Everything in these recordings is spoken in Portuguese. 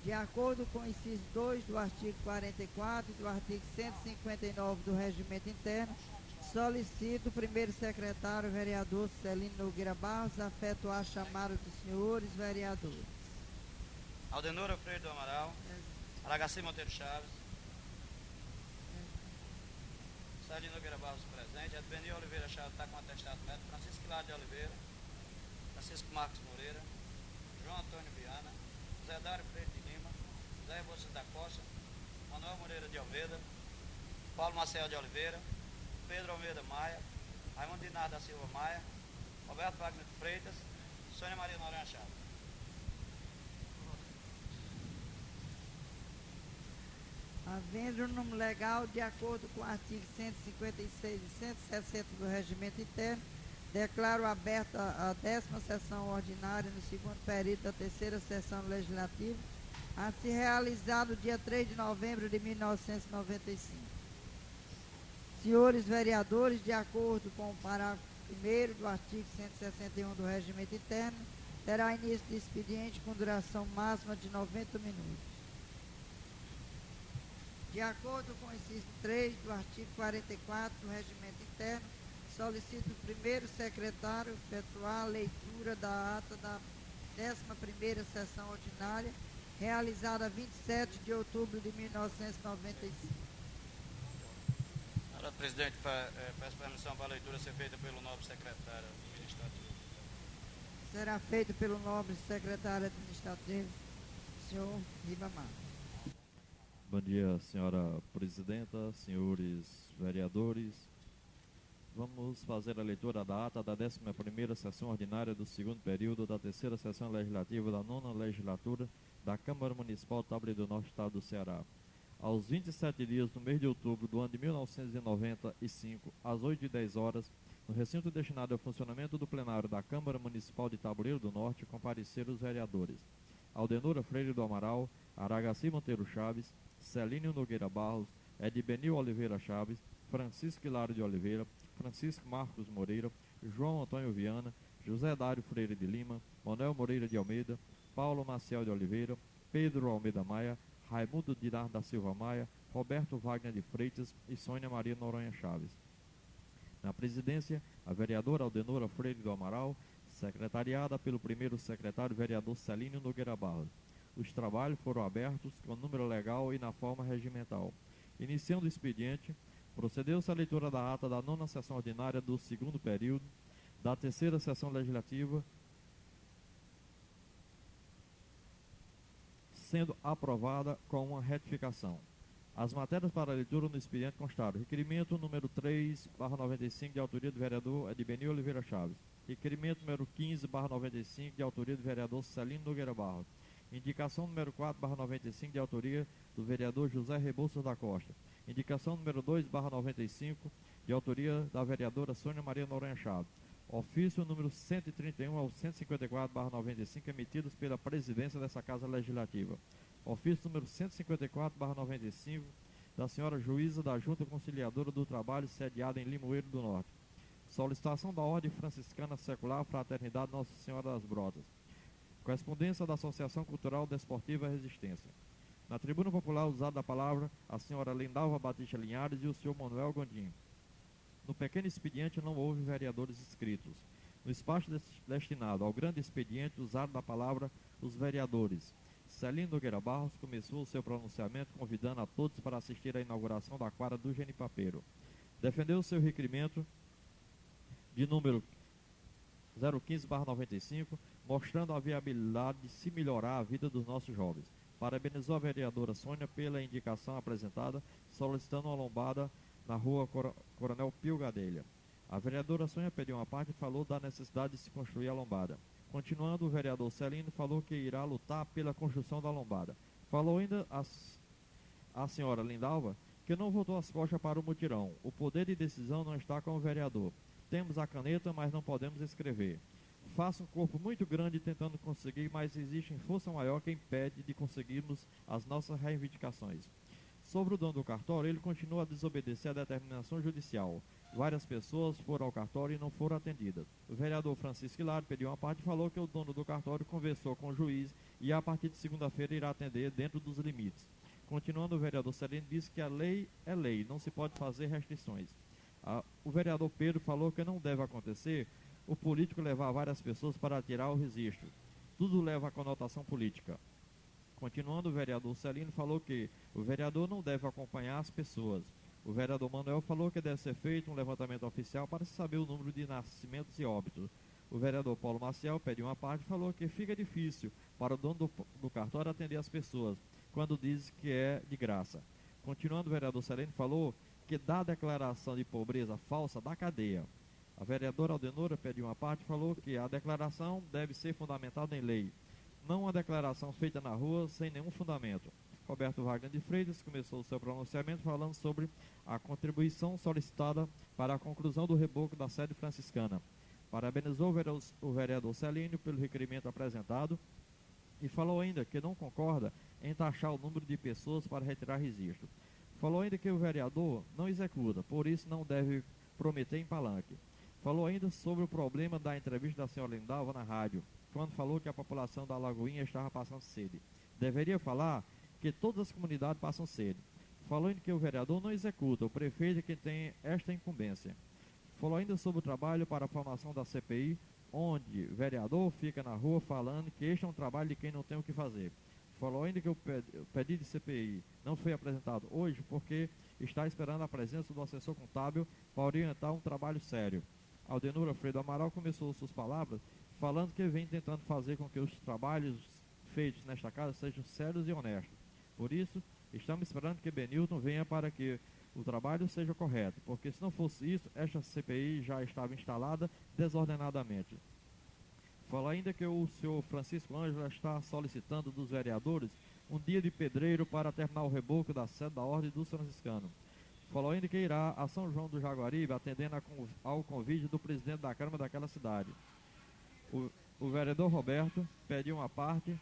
De acordo com o inciso 2 do artigo 44 e do artigo 159 do Regimento Interno, solicito o primeiro secretário, vereador Celino Nogueira Barros, a efetuar a chamada dos senhores vereadores. Aldenora Freire do Amaral. Aragaci Monteiro Chaves. Celino Nogueira Barros presente. Edbenir Oliveira Chaves está com atestado médico. Francisco Hilário de Oliveira. Francisco Marcos Moreira. João Antônio Viana. José Dário Freire de Lima. José Rebouças da Costa. Manuel Moreira de Almeida. Paulo Marcel de Oliveira. Pedro Almeida Maia. Raimundo Dinar da Silva Maia. Roberto Wagner de Freitas. Sônia Maria Noronha Chaves. Havendo número legal, de acordo com o artigo 156 e 160 do Regimento Interno, declaro aberta a 10ª sessão ordinária no segundo período da terceira sessão legislativa, a se realizar no dia 3 de novembro de 1995. Senhores vereadores, de acordo com o parágrafo 1º do artigo 161 do Regimento Interno, terá início de expediente com duração máxima de 90 minutos. De acordo com o inciso 3 do artigo 44 do Regimento Interno, solicito o primeiro secretário efetuar a leitura da ata da 11ª sessão ordinária, realizada 27 de outubro de 1995. Senhora Presidente, peço permissão para a leitura ser feita pelo nobre secretário administrativo. Será feito pelo nobre secretário administrativo, senhor Ribamar. Bom dia, senhora presidenta, senhores vereadores. Vamos fazer a leitura da ata da 11ª sessão ordinária do segundo período da terceira sessão legislativa da 9ª legislatura da Câmara Municipal de Tabuleiro do Norte, Estado do Ceará. Aos 27 dias do mês de outubro do ano de 1995, às 8h10, no recinto destinado ao funcionamento do plenário da Câmara Municipal de Tabuleiro do Norte, compareceram os vereadores Aldenora Freire do Amaral, Aragaci Monteiro Chaves, Celino Nogueira Barros, Edbenir Oliveira Chaves, Francisco Hilário de Oliveira, Francisco Marcos Moreira, João Antônio Viana, José Dário Freire de Lima, Manuel Moreira de Almeida, Paulo Maciel de Oliveira, Pedro Almeida Maia, Raimundo Dinar da Silva Maia, Roberto Wagner de Freitas e Sônia Maria Noronha Chaves. Na presidência, a vereadora Aldenora Freire do Amaral, secretariada pelo primeiro secretário vereador Celino Nogueira Barros. Os trabalhos foram abertos com número legal e na forma regimental. Iniciando o expediente, procedeu-se à leitura da ata da 9ª sessão ordinária do segundo período da terceira sessão legislativa, sendo aprovada com uma retificação. As matérias para a leitura no expediente constaram: requerimento número 3/95, de autoria do vereador Edbenir Oliveira Chaves. Requerimento número 15/95, de autoria do vereador Celino Nogueira Barros. Indicação número 4/95, de autoria do vereador José Rebouças da Costa. Indicação número 2/95, de autoria da vereadora Sônia Maria Noronha Chaves. Ofício número 131 ao 154/95, emitidos pela presidência dessa Casa Legislativa. Ofício número 154/95, da senhora juíza da Junta Conciliadora do Trabalho, sediada em Limoeiro do Norte. Solicitação da Ordem Franciscana Secular Fraternidade Nossa Senhora das Brotas. Correspondência da Associação Cultural Desportiva Resistência. Na tribuna popular, usada a palavra a senhora Lindalva Batista Linhares e o senhor Manuel Gondim. No pequeno expediente não houve vereadores inscritos. No espaço destinado ao grande expediente, usaram da palavra os vereadores. Celino Nogueira Barros começou o seu pronunciamento convidando a todos para assistir à inauguração da quadra do Genipapeiro. Defendeu o seu requerimento de número 015/95, mostrando a viabilidade de se melhorar a vida dos nossos jovens. Parabenizou a vereadora Sônia pela indicação apresentada, solicitando uma lombada na rua Coronel Pio Gadelha. A vereadora Sônia pediu uma parte e falou da necessidade de se construir a lombada. Continuando, o vereador Celino falou que irá lutar pela construção da lombada. Falou ainda a senhora Lindalva que não voltou as costas para o mutirão. O poder de decisão não está com o vereador. Temos a caneta, mas não podemos escrever. Faça um corpo muito grande tentando conseguir, mas existe força maior que impede de conseguirmos as nossas reivindicações. Sobre o dono do cartório, ele continua a desobedecer à determinação judicial. Várias pessoas foram ao cartório e não foram atendidas. O vereador Francisco Hilário pediu uma parte e falou que o dono do cartório conversou com o juiz e a partir de segunda-feira irá atender dentro dos limites. Continuando, o vereador Celino disse que a lei é lei, não se pode fazer restrições. O vereador Pedro falou que não deve acontecer o político levar várias pessoas para tirar o registro. Tudo leva a conotação política. Continuando, o vereador Celino falou que o vereador não deve acompanhar as pessoas. O vereador Manuel falou que deve ser feito um levantamento oficial para se saber o número de nascimentos e óbitos. O vereador Paulo Maciel pediu uma parte e falou que fica difícil para o dono do cartório atender as pessoas, quando diz que é de graça. Continuando, o vereador Celino falou que dá declaração de pobreza falsa da cadeia. A vereadora Aldenora pediu uma parte e falou que a declaração deve ser fundamentada em lei, não uma declaração feita na rua sem nenhum fundamento. Roberto Wagner de Freitas começou o seu pronunciamento falando sobre a contribuição solicitada para a conclusão do reboco da sede franciscana. Parabenizou o vereador Celino pelo requerimento apresentado e falou ainda que não concorda em taxar o número de pessoas para retirar registro. Falou ainda que o vereador não executa, por isso não deve prometer em palanque. Falou ainda sobre o problema da entrevista da senhora Lindalva na rádio, quando falou que a população da Lagoinha estava passando sede. Deveria falar que todas as comunidades passam sede. Falou ainda que o vereador não executa, o prefeito é quem tem esta incumbência. Falou ainda sobre o trabalho para a formação da CPI, onde o vereador fica na rua falando que este é um trabalho de quem não tem o que fazer. Falou ainda que o pedido de CPI não foi apresentado hoje porque está esperando a presença do assessor contábil para orientar um trabalho sério. Aldenora Freire Amaral começou suas palavras falando que vem tentando fazer com que os trabalhos feitos nesta casa sejam sérios e honestos. Por isso, estamos esperando que Benilton venha para que o trabalho seja correto, porque se não fosse isso, esta CPI já estava instalada desordenadamente. Falou ainda que o senhor Francisco Ângelo está solicitando dos vereadores um dia de pedreiro para terminar o reboco da sede da Ordem dos Franciscanos. Falou ainda que irá a São João do Jaguaribe atendendo ao convite do presidente da Câmara daquela cidade. O vereador Roberto pediu uma parte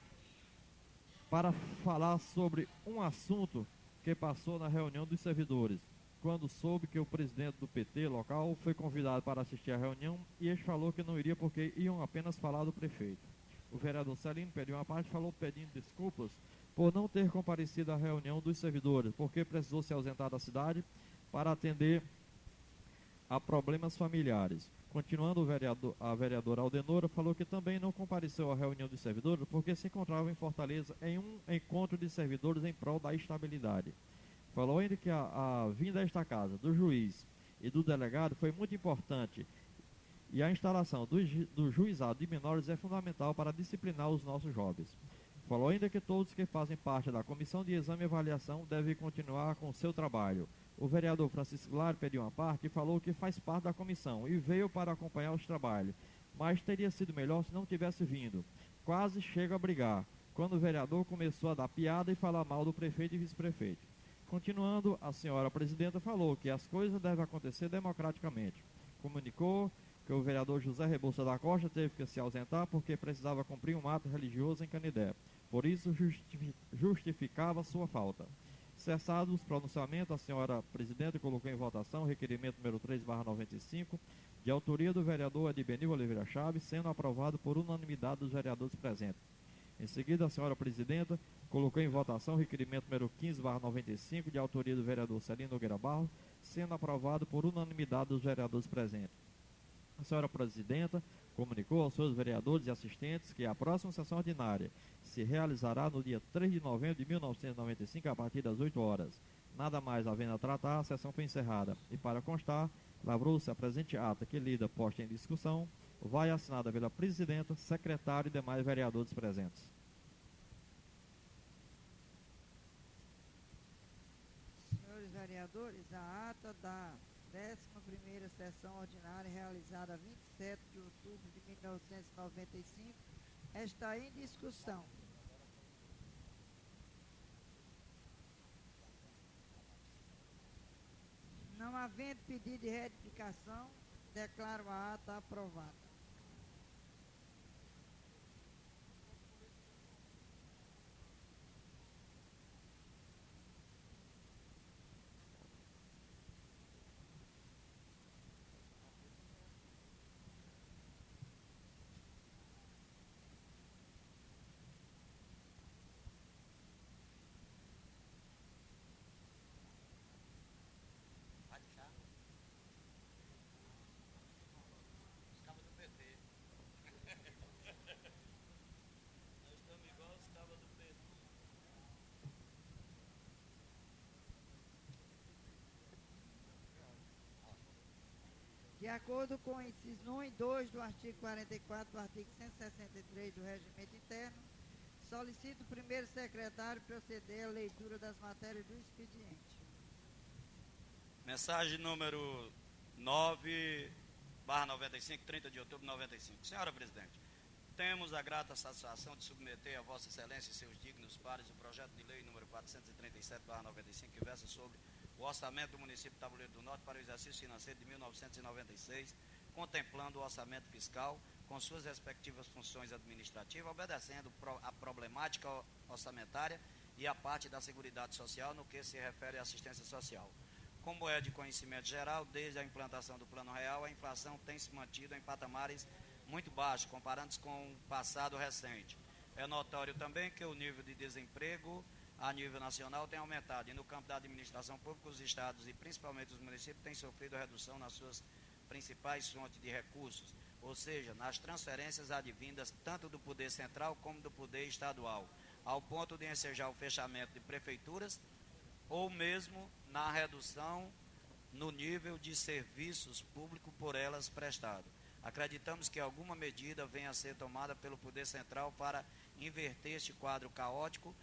para falar sobre um assunto que passou na reunião dos servidores, quando soube que o presidente do PT local foi convidado para assistir à reunião e este falou que não iria porque iam apenas falar do prefeito. O vereador Celino pediu uma parte e falou pedindo desculpas por não ter comparecido à reunião dos servidores, porque precisou se ausentar da cidade para atender a problemas familiares. Continuando, a vereadora Aldenora falou que também não compareceu à reunião dos servidores porque se encontrava em Fortaleza em um encontro de servidores em prol da estabilidade. Falou ainda que a vinda a esta casa do juiz e do delegado foi muito importante e a instalação do juizado de menores é fundamental para disciplinar os nossos jovens. Falou ainda que todos que fazem parte da comissão de exame e avaliação devem continuar com o seu trabalho. O vereador Francisco Hilário pediu uma parte e falou que faz parte da comissão e veio para acompanhar os trabalhos, mas teria sido melhor se não tivesse vindo. Quase chega a brigar, quando o vereador começou a dar piada e falar mal do prefeito e vice-prefeito. Continuando, a senhora presidenta falou que as coisas devem acontecer democraticamente. Comunicou que o vereador José Rebouça da Costa teve que se ausentar porque precisava cumprir um ato religioso em Canidé. Por isso, justificava sua falta. Cessados os pronunciamentos, a senhora presidenta colocou em votação o requerimento número 3/95, de autoria do vereador Adbenil Oliveira Chaves, sendo aprovado por unanimidade dos vereadores presentes. Em seguida, a senhora presidenta colocou em votação o requerimento número 15/95, de autoria do vereador Celino Nogueira Barros, sendo aprovado por unanimidade dos vereadores presentes. A senhora presidenta comunicou aos seus vereadores e assistentes que a próxima sessão ordinária se realizará no dia 3 de novembro de 1995, a partir das 8 horas. Nada mais havendo a tratar, a sessão foi encerrada. E para constar, lavrou-se a presente ata que lida posta em discussão, vai assinada pela presidenta, secretário e demais vereadores presentes. Senhores vereadores, a ata da 11ª sessão ordinária realizada 27 de outubro de 1995 está em discussão. Não havendo pedido de retificação, declaro a ata aprovada. acordo com o inciso 1 e 2 do artigo 44 do artigo 163 do Regimento Interno, solicito o primeiro secretário proceder à leitura das matérias do expediente. Mensagem número 9/95, 30 de outubro de 95. Senhora Presidente, temos a grata satisfação de submeter a Vossa Excelência e seus dignos pares o projeto de lei número 437/95, que versa sobre o orçamento do município de Tabuleiro do Norte para o exercício financeiro de 1996, contemplando o orçamento fiscal com suas respectivas funções administrativas, obedecendo à problemática orçamentária e à parte da Seguridade Social no que se refere à assistência social. Como é de conhecimento geral, desde a implantação do Plano Real, a inflação tem se mantido em patamares muito baixos, comparando-se com o passado recente. É notório também que o nível de desemprego a nível nacional tem aumentado, e no campo da administração pública, os estados e principalmente os municípios têm sofrido redução nas suas principais fontes de recursos, ou seja, nas transferências advindas tanto do poder central como do poder estadual, ao ponto de ensejar o fechamento de prefeituras ou mesmo na redução no nível de serviços públicos por elas prestados. Acreditamos que alguma medida venha a ser tomada pelo poder central para inverter este quadro caótico,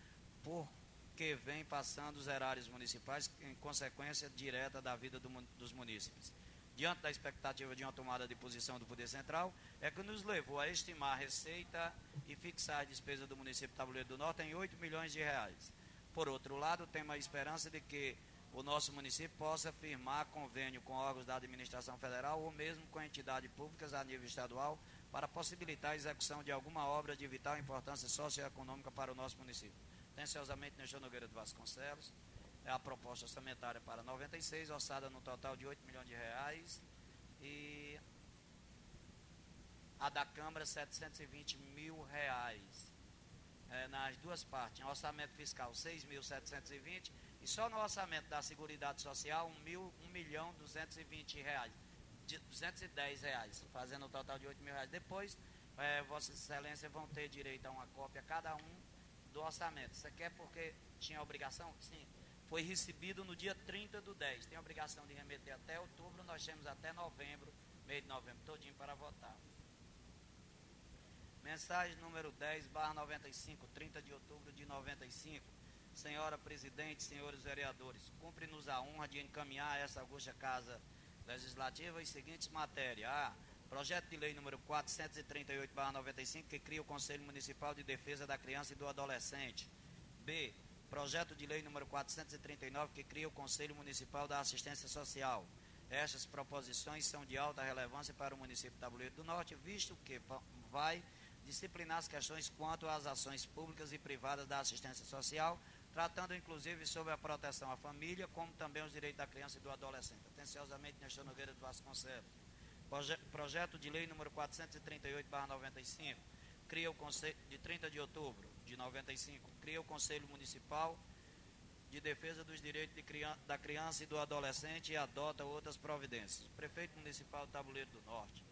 porque vem passando os erários municipais em consequência direta da vida dos munícipes. Diante da expectativa de uma tomada de posição do Poder Central, é que nos levou a estimar a receita e fixar a despesa do município de Tabuleiro do Norte em 8 milhões de reais. Por outro lado, temos a esperança de que o nosso município possa firmar convênio com órgãos da administração federal ou mesmo com entidades públicas a nível estadual para possibilitar a execução de alguma obra de vital importância socioeconômica para o nosso município. Atenciosamente, Nestor Nogueira de Vasconcelos. É a proposta orçamentária para 96, orçada no total de 8 milhões de reais, e a da Câmara 720 mil reais. Nas duas partes, em orçamento fiscal 6.720 e só no orçamento da Seguridade Social 1.220 reais, 210 reais, fazendo um total de 8 mil reais. Depois, Vossa Excelência vão ter direito a uma cópia cada um do orçamento. Isso aqui é porque tinha obrigação? Sim. Foi recebido no dia 30 do 10. Tem a obrigação de remeter até outubro, nós temos até novembro, mês de novembro, todinho para votar. Mensagem número 10/95, 30 de outubro de 95. Senhora Presidente, senhores vereadores, cumpre-nos a honra de encaminhar a essa augusta Casa Legislativa as seguintes matérias. A. Projeto de lei número 438/95, que cria o Conselho Municipal de Defesa da Criança e do Adolescente. B. Projeto de lei número 439, que cria o Conselho Municipal da Assistência Social. Estas proposições são de alta relevância para o município de Tabuleiro do Norte, visto que vai disciplinar as questões quanto às ações públicas e privadas da assistência social, tratando inclusive sobre a proteção à família, como também os direitos da criança e do adolescente. Atenciosamente, Nestor Nogueira de Vasconcelos. Projeto de lei número 438/95, cria o Conselho, de 30 de outubro de 95, cria o Conselho Municipal de Defesa dos Direitos da Criança e do Adolescente e adota outras providências. O Prefeito Municipal de Tabuleiro do Norte.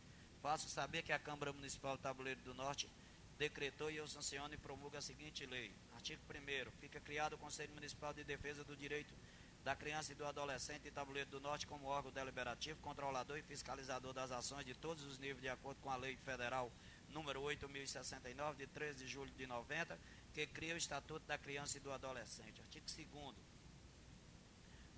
Faço saber que a Câmara Municipal de Tabuleiro do Norte decretou e eu sanciono e promulgo a seguinte lei. Artigo 1º. Fica criado o Conselho Municipal de Defesa do Direito da Criança e do Adolescente de Tabuleiro do Norte como órgão deliberativo, controlador e fiscalizador das ações de todos os níveis de acordo com a Lei Federal número 8.069, de 13 de julho de 90, que cria o Estatuto da Criança e do Adolescente. Artigo 2º.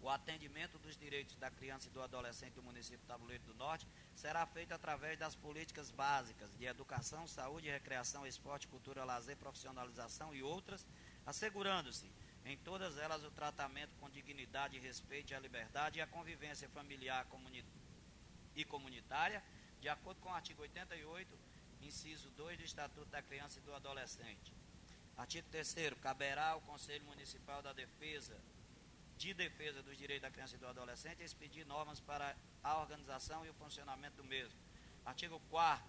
O atendimento dos direitos da criança e do adolescente do município de Tabuleiro do Norte será feito através das políticas básicas de educação, saúde, recreação, esporte, cultura, lazer, profissionalização e outras, assegurando-se em todas elas o tratamento com dignidade, respeito à liberdade e à convivência familiar e comunitária, de acordo com o artigo 88, inciso 2 do Estatuto da Criança e do Adolescente. Artigo 3º. Caberá ao Conselho Municipal de Defesa dos Direitos da Criança e do Adolescente expedir normas para a organização e o funcionamento do mesmo. Artigo 4º.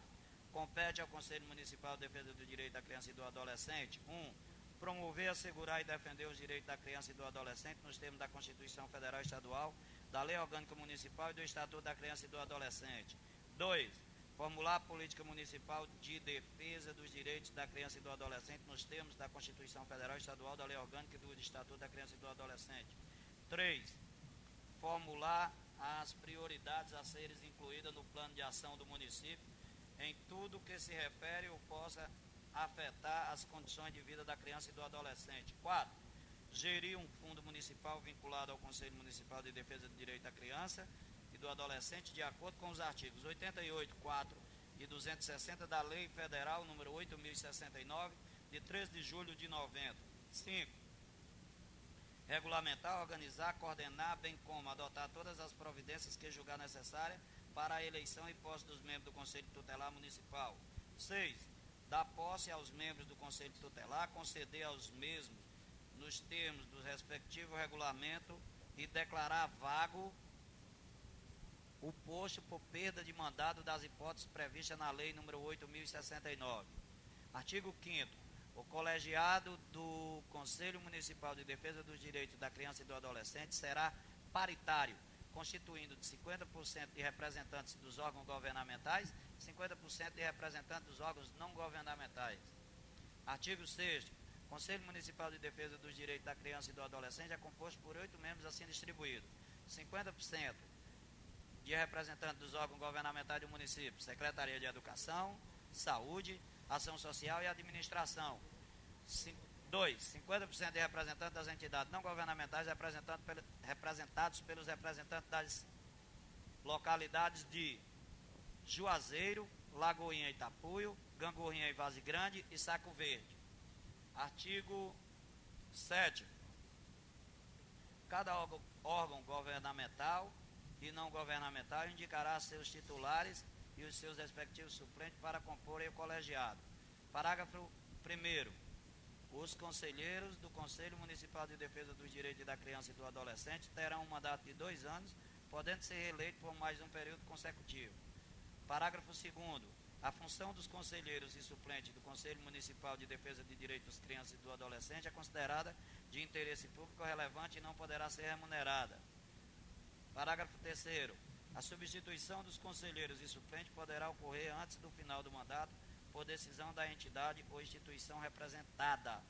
Compete ao Conselho Municipal de Defesa do Direito da Criança e do Adolescente: 1. Promover, assegurar e defender os direitos da criança e do adolescente nos termos da Constituição Federal e Estadual, da Lei Orgânica Municipal e do Estatuto da Criança e do Adolescente. 2. Formular a política municipal de defesa dos direitos da criança e do adolescente nos termos da Constituição Federal e Estadual, da Lei Orgânica e do Estatuto da Criança e do Adolescente. 3. Formular as prioridades a serem incluídas no plano de ação do município em tudo que se refere ou possa afetar as condições de vida da criança e do adolescente. 4. Gerir um fundo municipal vinculado ao Conselho Municipal de Defesa do Direito da Criança e do Adolescente, de acordo com os artigos 88, 4 e 260 da Lei Federal número 8.069, de 13 de julho de 90. 5. Regulamentar, organizar, coordenar, bem como adotar todas as providências que julgar necessárias para a eleição e posse dos membros do Conselho Tutelar Municipal. 6. Dar posse aos membros do Conselho Tutelar, conceder aos mesmos nos termos do respectivo regulamento e declarar vago o posto por perda de mandado das hipóteses previstas na Lei nº 8.069. Artigo 5º. O colegiado do Conselho Municipal de Defesa dos Direitos da Criança e do Adolescente será paritário, constituindo de 50% de representantes dos órgãos governamentais e 50% de representantes dos órgãos não governamentais. Artigo 6º. O Conselho Municipal de Defesa dos Direitos da Criança e do Adolescente é composto por 8 membros assim distribuídos. 50% de representantes dos órgãos governamentais do município, Secretaria de Educação, Saúde, Ação Social e Administração. 2. 50% de representantes das entidades não governamentais representados pelos representantes das localidades de Juazeiro, Lagoinha e Itapuio, Gangorrinha e Vaze Grande e Saco Verde. Artigo 7º. Cada órgão governamental e não governamental indicará seus titulares e os seus respectivos suplentes para comporem o colegiado. Parágrafo 1º. Os conselheiros do Conselho Municipal de Defesa dos Direitos da Criança e do Adolescente terão um mandato de 2 anos, podendo ser reeleitos por mais um período consecutivo. Parágrafo 2º. A função dos conselheiros e suplentes do Conselho Municipal de Defesa de Direitos das Crianças e do Adolescente é considerada de interesse público relevante e não poderá ser remunerada. Parágrafo 3º. A substituição dos conselheiros e suplentes poderá ocorrer antes do final do mandato por decisão da entidade ou instituição representada.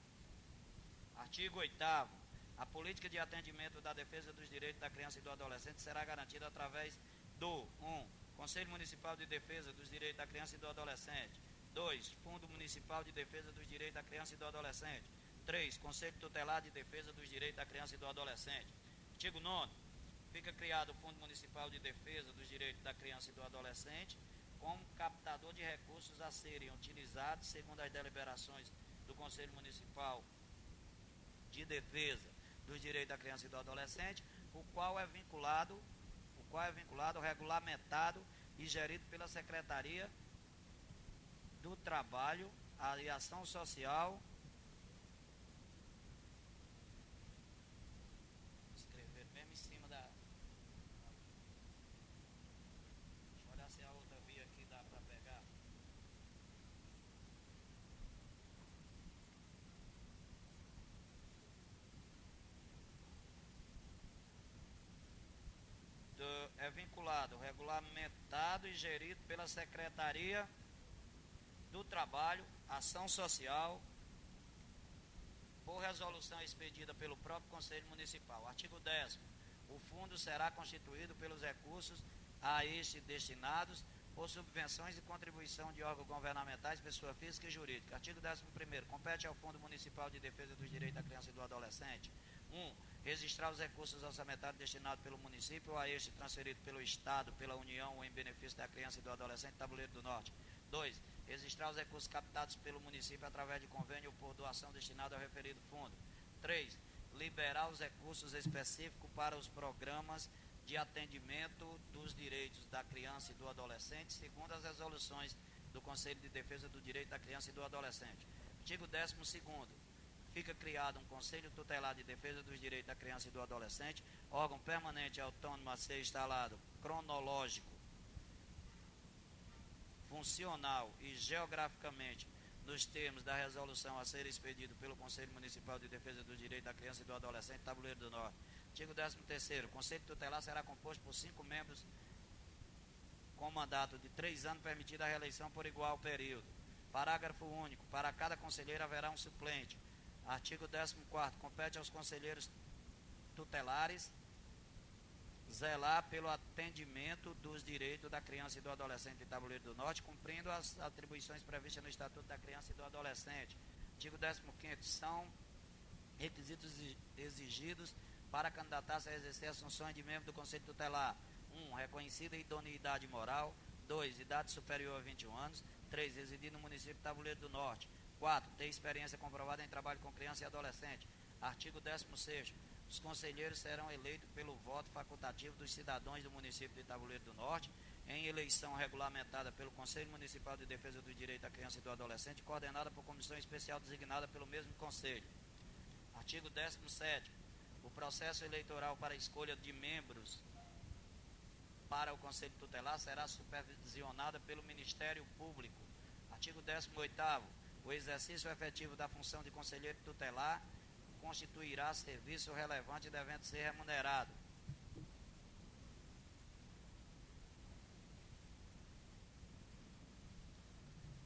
Artigo 8º. A política de atendimento da defesa dos direitos da criança e do adolescente será garantida através do 1. Conselho Municipal de Defesa dos Direitos da Criança e do Adolescente. 2. Fundo Municipal de Defesa dos Direitos da Criança e do Adolescente. 3. Conselho Tutelar de Defesa dos Direitos da Criança e do Adolescente. Artigo 9º. Fica criado o Fundo Municipal de Defesa dos Direitos da Criança e do Adolescente como captador de recursos a serem utilizados segundo as deliberações do Conselho Municipal de Defesa dos Direitos da Criança e do Adolescente, o qual é vinculado, regulamentado e gerido pela Secretaria do Trabalho e Ação Social. Escrever mesmo em cima da... Deixa eu olhar se a outra via aqui dá para pegar. É vinculado, regulamentado e gerido pela Secretaria do Trabalho, Ação Social, por resolução expedida pelo próprio Conselho Municipal. Artigo 10º. O fundo será constituído pelos recursos a este destinados por subvenções e contribuição de órgãos governamentais, pessoa física e jurídica. Artigo 11º. Compete ao Fundo Municipal de Defesa dos Direitos da Criança e do Adolescente: 1. Registrar os recursos orçamentários destinados pelo município ou a este transferido pelo Estado, pela União ou em benefício da criança e do adolescente, Tabuleiro do Norte. 2. Registrar os recursos captados pelo município através de convênio ou por doação destinado ao referido fundo. 3. Liberar os recursos específicos para os programas de atendimento dos direitos da criança e do adolescente, segundo as resoluções do Conselho de Defesa do Direito da Criança e do Adolescente. Artigo 12º. Fica criado um Conselho Tutelar de Defesa dos Direitos da Criança e do Adolescente, órgão permanente e autônomo a ser instalado cronológico, funcional e geograficamente nos termos da resolução a ser expedido pelo Conselho Municipal de Defesa dos Direitos da Criança e do Adolescente, Tabuleiro do Norte. Artigo 13º. O Conselho Tutelar será composto por 5 membros com mandato de 3 anos, permitida a reeleição por igual período. Parágrafo único. Para cada conselheiro haverá um suplente. Artigo 14º. Compete aos conselheiros tutelares zelar pelo atendimento dos direitos da criança e do adolescente de Tabuleiro do Norte, cumprindo as atribuições previstas no Estatuto da Criança e do Adolescente. Artigo 15º, são requisitos exigidos para candidatar-se a exercer as funções de membro do Conselho Tutelar: 1. Reconhecida idoneidade moral. 2. Idade superior a 21 anos. 3. Residir no município de Tabuleiro do Norte. 4. Ter experiência comprovada em trabalho com criança e adolescente. Artigo 16º. Os conselheiros serão eleitos pelo voto facultativo dos cidadãos do município de Tabuleiro do Norte, em eleição regulamentada pelo Conselho Municipal de Defesa do Direito da Criança e do Adolescente, coordenada por comissão especial designada pelo mesmo Conselho. Artigo 17º. O processo eleitoral para a escolha de membros para o Conselho Tutelar será supervisionado pelo Ministério Público. Artigo 18º. O exercício efetivo da função de conselheiro tutelar constituirá serviço relevante, devendo ser remunerado.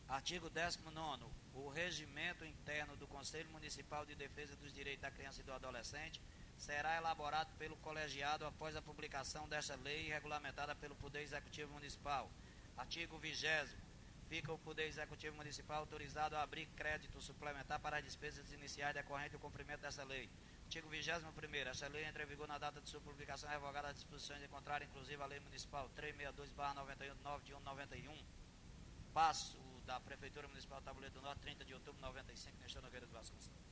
Artigo 19º. O regimento interno do Conselho Municipal de Defesa dos Direitos da Criança e do Adolescente será elaborado pelo colegiado após a publicação desta lei regulamentada pelo Poder Executivo Municipal. Artigo 20º. Fica o Poder Executivo Municipal autorizado a abrir crédito suplementar para as despesas iniciais decorrentes do cumprimento dessa lei. Artigo 21º. Esta lei entra em vigor na data de sua publicação, revogada as disposições em contrário, inclusive a Lei Municipal 362/91, de 9/91. Passo da Prefeitura Municipal de Tabuleiro do Norte, 30 de outubro de 95, Nestor Nogueira de Vasconcelos.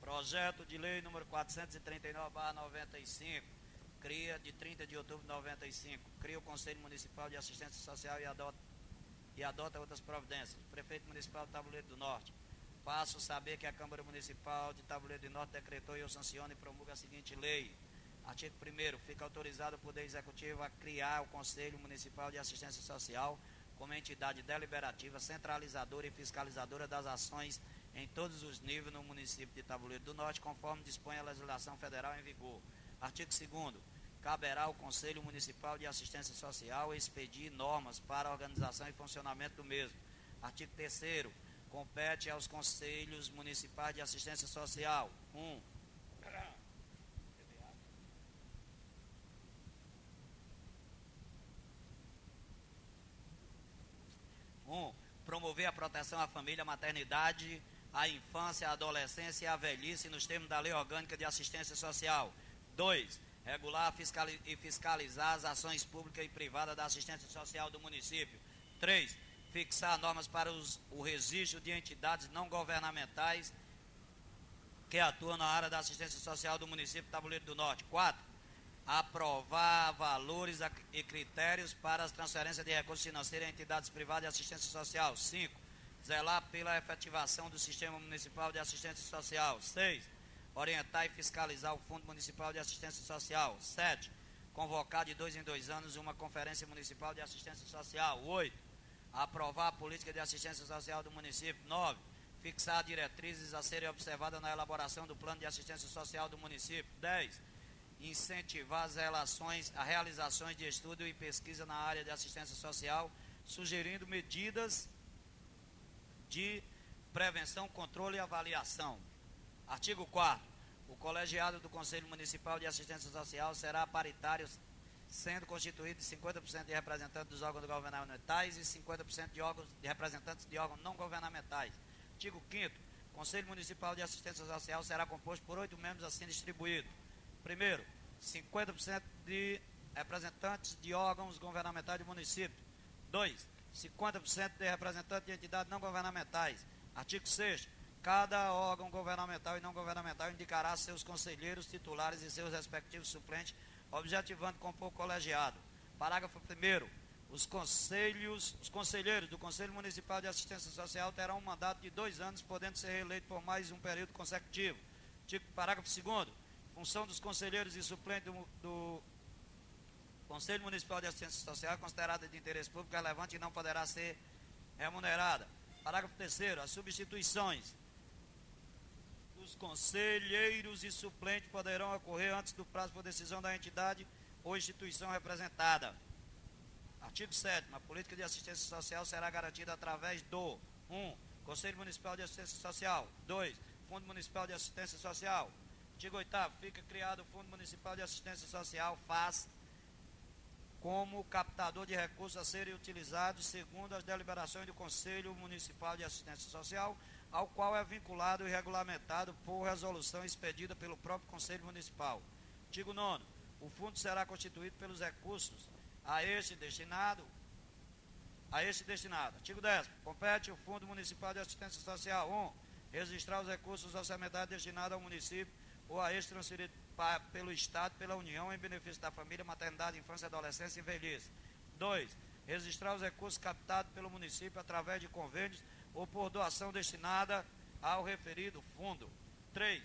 Projeto de Lei número 439/95, cria de 30 de outubro de 95, cria o Conselho Municipal de Assistência Social e adota outras providências. O Prefeito Municipal de Tabuleiro do Norte: faço saber que a Câmara Municipal de Tabuleiro do Norte decretou e eu sanciono e promulgo a seguinte lei. Artigo 1º. Fica autorizado o Poder Executivo a criar o Conselho Municipal de Assistência Social como entidade deliberativa, centralizadora e fiscalizadora das ações em todos os níveis no município de Tabuleiro do Norte, conforme dispõe a legislação federal em vigor. Artigo 2º. Caberá ao Conselho Municipal de Assistência Social expedir normas para a organização e funcionamento do mesmo. Artigo 3º. Compete aos Conselhos Municipais de Assistência Social: 1. Promover a proteção à família, à maternidade, à infância, à adolescência e à velhice nos termos da Lei Orgânica de Assistência Social. 2. Regular e fiscalizar as ações públicas e privadas da assistência social do município. 3. Fixar normas para o registro de entidades não governamentais que atuam na área da assistência social do município de Tabuleiro do Norte. 4. Aprovar valores e critérios para as transferências de recursos financeiros a entidades privadas de assistência social. 5. Zelar pela efetivação do Sistema Municipal de Assistência Social. 6. Orientar e fiscalizar o Fundo Municipal de Assistência Social. 7. Convocar de 2 em 2 anos uma Conferência Municipal de Assistência Social. 8. Aprovar a política de assistência social do município. 9. Fixar diretrizes a serem observadas na elaboração do Plano de Assistência Social do município. 10. Incentivar as realizações de estudo e pesquisa na área de assistência social, sugerindo medidas de prevenção, controle e avaliação. Artigo 4º. O colegiado do Conselho Municipal de Assistência Social será paritário, sendo constituído de 50% de representantes dos órgãos governamentais e 50% de representantes de órgãos não governamentais. Artigo 5º. O Conselho Municipal de Assistência Social será composto por 8 membros assim distribuídos. Primeiro, 50% de representantes de órgãos governamentais do município. 2. 50% de representantes de entidades não governamentais. Artigo 6º. Cada órgão governamental e não governamental indicará seus conselheiros titulares e seus respectivos suplentes, objetivando compor colegiado. Parágrafo 1º. Os conselheiros do Conselho Municipal de Assistência Social terão um mandato de 2 anos, podendo ser reeleitos por mais um período consecutivo. Parágrafo 2º. Função dos conselheiros e suplentes do Conselho Municipal de Assistência Social é considerada de interesse público relevante e não poderá ser remunerada. Parágrafo 3º. As substituições dos conselheiros e suplentes poderão ocorrer antes do prazo por decisão da entidade ou instituição representada. Artigo 7º. A política de assistência social será garantida através do 1. Conselho Municipal de Assistência Social. 2. Fundo Municipal de Assistência Social. Artigo 8º. Fica criado o Fundo Municipal de Assistência Social, FAS, como captador de recursos a serem utilizados segundo as deliberações do Conselho Municipal de Assistência Social, ao qual é vinculado e regulamentado por resolução expedida pelo próprio Conselho Municipal. Artigo 9º. O fundo será constituído pelos recursos a este destinado. Artigo 10º. Compete o Fundo Municipal de Assistência Social 1. Registrar os recursos orçamentários destinados ao município ou a este transferido pelo Estado, pela União, em benefício da família, maternidade, infância, adolescência e velhice. 2. Registrar os recursos captados pelo município através de convênios ou por doação destinada ao referido fundo. 3.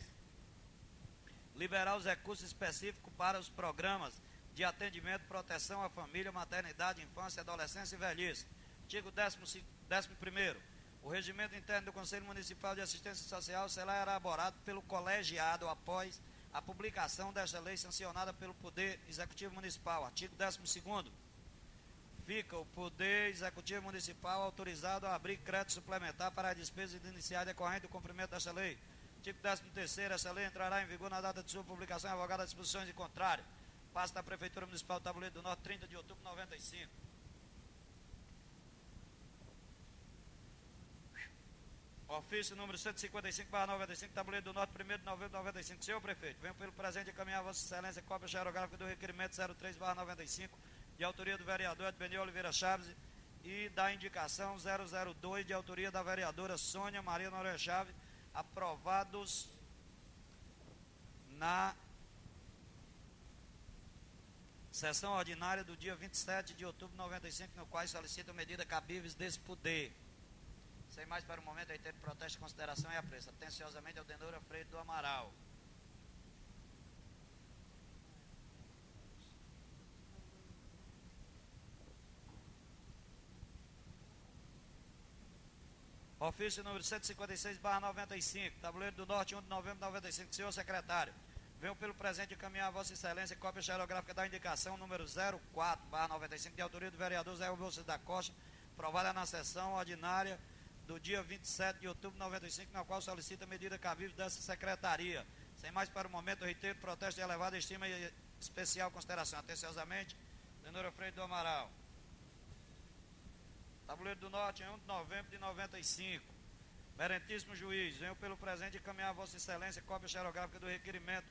Liberar os recursos específicos para os programas de atendimento e proteção à família, maternidade, infância, adolescência e velhice. Artigo 11º. O regimento interno do Conselho Municipal de Assistência Social será elaborado pelo colegiado após a publicação desta lei sancionada pelo Poder Executivo Municipal. Artigo 12º. Fica o Poder Executivo Municipal autorizado a abrir crédito suplementar para as despesas iniciais decorrentes do cumprimento desta lei. Artigo 13º. Esta lei entrará em vigor na data de sua publicação, revogada as disposições de contrário. Passa da Prefeitura Municipal do Tabuleiro do Norte, 30 de outubro de 95. Ofício número 155/95, Tabuleiro do Norte, 1º de novembro de 95. Senhor Prefeito, venho pelo presente encaminhar a Vossa Excelência cópia xerográfica do requerimento 03/95, de autoria do vereador Advenir Oliveira Chaves, e da indicação 002, de autoria da vereadora Sônia Maria Noronha Chaves, aprovados na sessão ordinária do dia 27 de outubro de 95, no qual solicitam medidas cabíveis desse poder. Sem mais para o momento, aí tendo protesto, consideração e apreço. Atenciosamente, Aldenora Freire do Amaral. Ofício número 156/95, Tabuleiro do Norte, 1 de novembro de 95. Senhor secretário, venho pelo presente encaminhar a Vossa Excelência cópia xerográfica da indicação número 04/95, de autoria do vereador Zé Bolsa da Costa, aprovada na sessão ordinária do dia 27 de outubro de 95, na qual solicita medida cabível dessa secretaria. Sem mais para o momento, reitero protesto de elevada estima e especial consideração. Atenciosamente, Aldenora Freire do Amaral. Tabuleiro do Norte, 1 de novembro de 95. Merentíssimo juiz, venho pelo presente encaminhar a Vossa Excelência cópia xerográfica do requerimento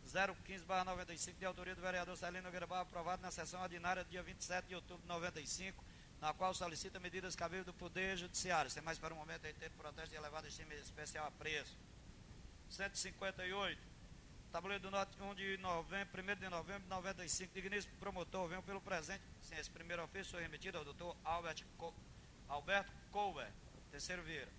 015/95, de autoria do vereador Celino Nogueira Barra, aprovado na sessão ordinária do dia 27 de outubro de 95, na qual solicita medidas cabíveis do Poder Judiciário. Sem mais para o momento, reitero protesto de elevada estima e especial apreço. 158. Tabuleiro do Norte, 1 de novembro de 95. Digníssimo promotor, venho pelo presente, sim, esse primeiro ofício foi remetido ao doutor Alberto Couber, terceiro Vieira.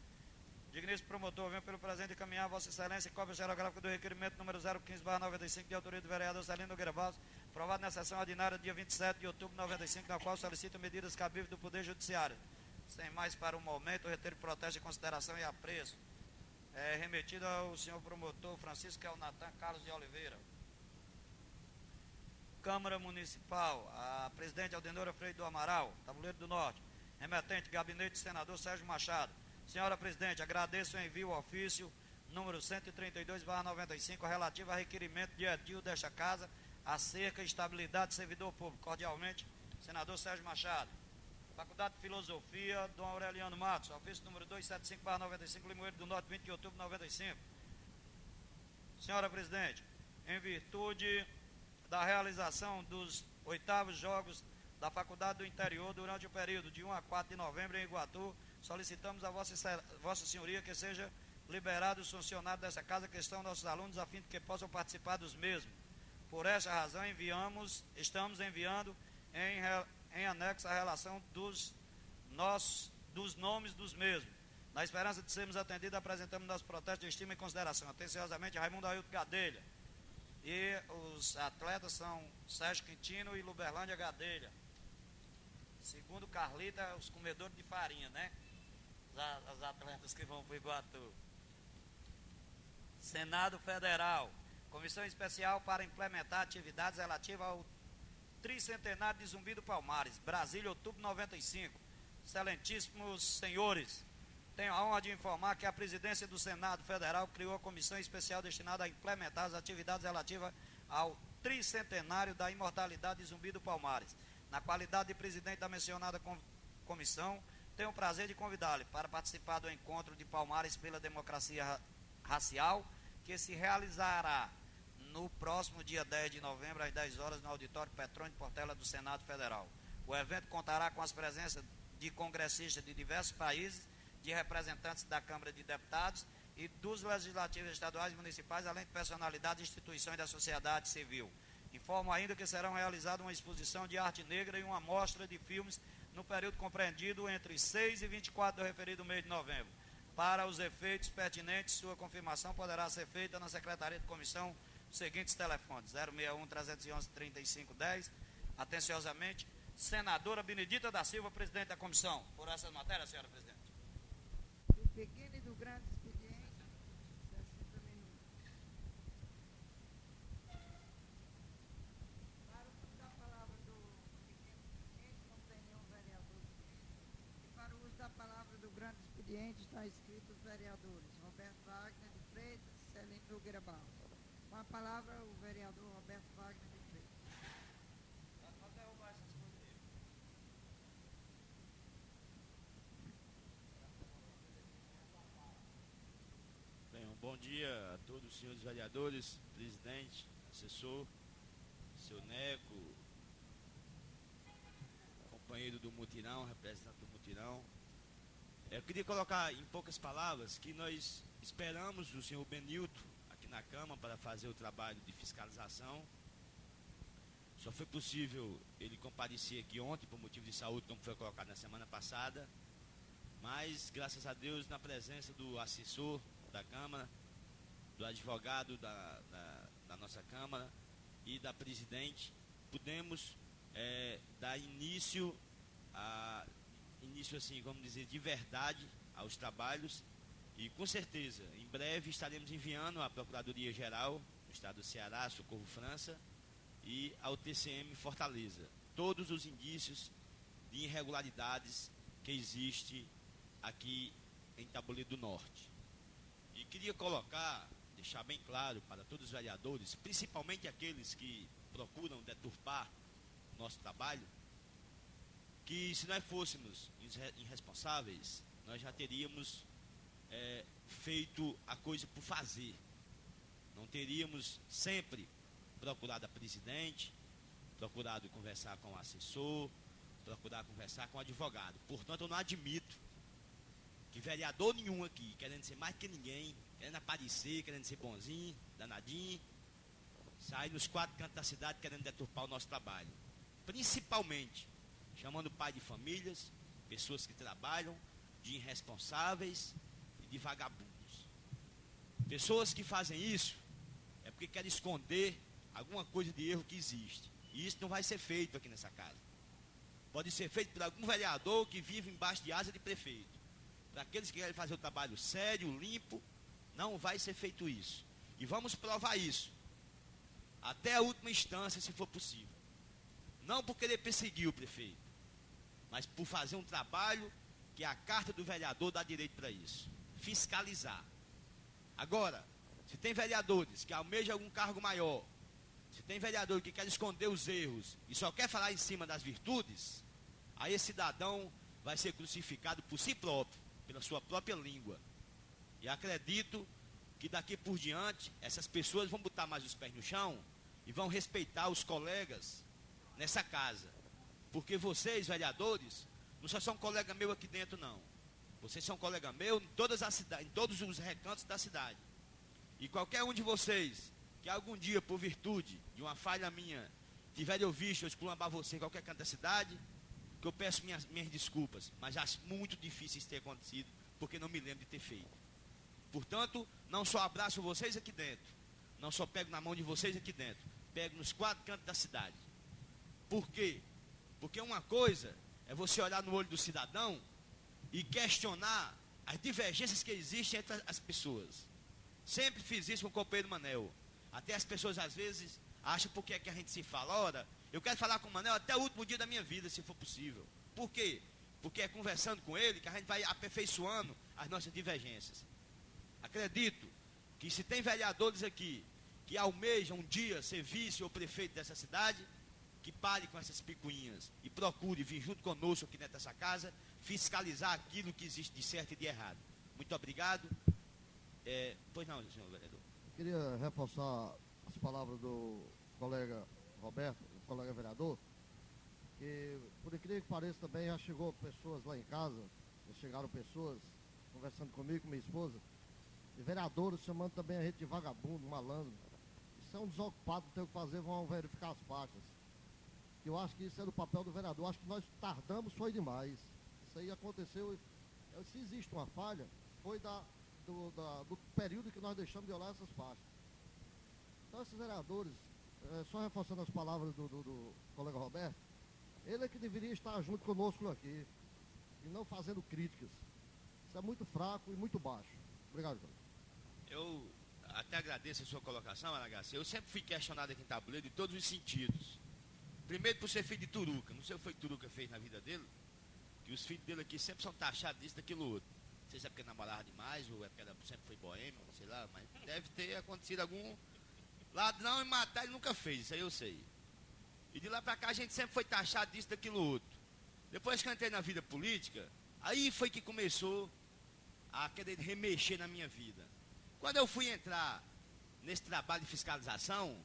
Digníssimo promotor, venho pelo presente encaminhar a Vossa Excelência cópia xerográfica do requerimento número 015/95, de autoria do vereador Celino Nogueira Barros, aprovado na sessão ordinária do dia 27 de outubro de 95, na qual solicita medidas cabíveis do Poder Judiciário. Sem mais para o momento, reitero protesto de consideração e apreço. Remetido ao senhor promotor Francisco Elnatan Carlos de Oliveira. Câmara Municipal, a presidente Aldenora Freire do Amaral, Tabuleiro do Norte. Remetente, gabinete do senador Sérgio Machado. Senhora presidente, agradeço o envio ao ofício número 132/95, relativo a requerimento de edil desta casa acerca de estabilidade de servidor público. Cordialmente, senador Sérgio Machado. Faculdade de Filosofia, Dom Aureliano Matos, ofício número 275/95, Limoeiro do Norte, 20 de outubro de 95. Senhora presidente, em virtude da realização dos 8º Jogos da Faculdade do Interior durante o período de 1 a 4 de novembro em Iguatu, solicitamos a Vossa Senhoria que seja liberado os funcionários dessa casa, que estão nossos alunos, a fim de que possam participar dos mesmos. Por esta razão, estamos enviando em anexo a relação dos nomes dos mesmos. Na esperança de sermos atendidos, apresentamos nosso protesto de estima e consideração. Atenciosamente, Raimundo Ailton Gadelha. E os atletas são Sérgio Quintino e Luberlândia Gadelha. Segundo Carlita, os comedores de farinha, né? Os atletas que vão para o Iguatu. Senado Federal. Comissão especial para implementar atividades relativas ao tricentenário de Zumbi do Palmares, Brasília, outubro de 95. Excelentíssimos senhores, Tenho a honra de informar que a presidência do Senado Federal criou a comissão especial destinada a implementar as atividades relativas ao tricentenário da imortalidade de Zumbi do Palmares. Na qualidade de presidente da mencionada comissão, tenho o prazer de convidá-lo para participar do encontro de Palmares pela democracia racial, que se realizará no próximo dia 10 de novembro, às 10 horas, no Auditório Petrônio Portela do Senado Federal. O evento contará com as presenças de congressistas de diversos países, de representantes da Câmara de Deputados e dos legislativos estaduais e municipais, além de personalidades e instituições da sociedade civil. Informo ainda que serão realizadas uma exposição de arte negra e uma mostra de filmes no período compreendido entre 6 e 24 do referido mês de novembro. Para os efeitos pertinentes, sua confirmação poderá ser feita na Secretaria de Comissão dos seguintes telefones: 061-311-3510. Atenciosamente, senadora Benedita da Silva, presidente da comissão. Por essas matérias, senhora presidente. Do pequeno e do grande expediente, 60 minutos. Para o uso da palavra do pequeno expediente, não tem nenhum vereador. E para o uso da palavra do grande expediente, está escrito os vereadores Roberto Wagner de Freitas e Celino Nogueira Barros. Com a palavra, o vereador Roberto Wagner de Freitas. Bem, um bom dia a todos os senhores vereadores, presidente, assessor, seu Neco, companheiro do mutirão, representante do mutirão. Eu queria colocar em poucas palavras que nós esperamos o senhor Benilton aqui na Câmara para fazer o trabalho de fiscalização. Só foi possível ele comparecer aqui ontem por motivo de saúde, como foi colocado na semana passada. Mas, graças a Deus, na presença do assessor da Câmara, do advogado da nossa Câmara e da presidente, pudemos dar início assim, vamos dizer, de verdade aos trabalhos, e com certeza, em breve estaremos enviando à Procuradoria-Geral do Estado do Ceará, Socorro França, e ao TCM Fortaleza todos os indícios de irregularidades que existe aqui em Tabuleiro do Norte. E queria deixar bem claro para todos os vereadores, principalmente aqueles que procuram deturpar o nosso trabalho, que se nós fôssemos irresponsáveis, nós já teríamos feito a coisa por fazer. Não teríamos sempre procurado a presidente, procurado conversar com o assessor, procurado conversar com o advogado. Portanto, eu não admito que vereador nenhum aqui, querendo ser mais que ninguém, querendo aparecer, querendo ser bonzinho, danadinho, sai nos 4 cantos da cidade querendo deturpar o nosso trabalho. Principalmente chamando pai de famílias, pessoas que trabalham, de irresponsáveis e de vagabundos. Pessoas que fazem isso é porque querem esconder alguma coisa de erro que existe. E isso não vai ser feito aqui nessa casa. Pode ser feito por algum vereador que vive embaixo de asa de prefeito. Para aqueles que querem fazer o trabalho sério, limpo, não vai ser feito isso. E vamos provar isso até a última instância, se for possível. Não por querer perseguir o prefeito, mas por fazer um trabalho que a carta do vereador dá direito para isso. Fiscalizar. Agora, se tem vereadores que almejam algum cargo maior, se tem vereador que quer esconder os erros e só quer falar em cima das virtudes, aí esse cidadão vai ser crucificado por si próprio, pela sua própria língua. E acredito que daqui por diante, essas pessoas vão botar mais os pés no chão e vão respeitar os colegas nessa casa. Porque vocês, vereadores, não só são colega meu aqui dentro, não. Vocês são colega meu em todas as cidades, em todos os recantos da cidade. E qualquer um de vocês que algum dia, por virtude de uma falha minha, tiver eu visto, eu esculambar você em qualquer canto da cidade, que eu peço minhas desculpas, mas acho muito difícil isso ter acontecido, porque não me lembro de ter feito. Portanto, não só abraço vocês aqui dentro, não só pego na mão de vocês aqui dentro, pego nos 4 cantos da cidade. Por quê? Porque uma coisa é você olhar no olho do cidadão e questionar as divergências que existem entre as pessoas. Sempre fiz isso com o companheiro Manel. Até as pessoas às vezes acham por que é que a gente se fala. Ora, eu quero falar com o Manel até o último dia da minha vida, se for possível. Por quê? porque é conversando com ele que a gente vai aperfeiçoando as nossas divergências. Acredito que se tem vereadores aqui que almejam um dia ser vice ou prefeito dessa cidade, que pare com essas picuinhas e procure vir junto conosco aqui dentro dessa casa, fiscalizar aquilo que existe de certo e de errado. Muito obrigado. Pois não, senhor vereador. Eu queria reforçar as palavras do colega Roberto, o colega vereador, que, por incrível que pareça, também já chegou pessoas lá em casa, já chegaram pessoas conversando comigo, com minha esposa, e vereadores chamando também a gente de vagabundo, malandro. Isso é um desocupado, não tem o que fazer, vão verificar as pastas. Eu acho que isso é do papel do vereador. Acho que nós tardamos, foi demais. Isso aí aconteceu. Se existe uma falha, foi do período que nós deixamos de olhar essas pastas. Então, esses vereadores, só reforçando as palavras do colega Roberto, ele é que deveria estar junto conosco aqui, e não fazendo críticas. Isso é muito fraco e muito baixo. Obrigado, Jorge. Eu até agradeço a sua colocação, Aragaça. Eu sempre fui questionado aqui em Tabuleiro em todos os sentidos. Primeiro por ser filho de Turuca. Não sei o que foi que Turuca fez na vida dele, que os filhos dele aqui sempre são taxados disso, daquilo outro. Não sei se é porque namorava demais, ou é porque sempre foi boêmio, sei lá, mas deve ter acontecido algum ladrão e matar, ele nunca fez, isso aí eu sei. E de lá pra cá a gente sempre foi taxado disso, daquilo outro. Depois que eu entrei na vida política, aí foi que começou a querer remexer na minha vida. Quando eu fui entrar nesse trabalho de fiscalização,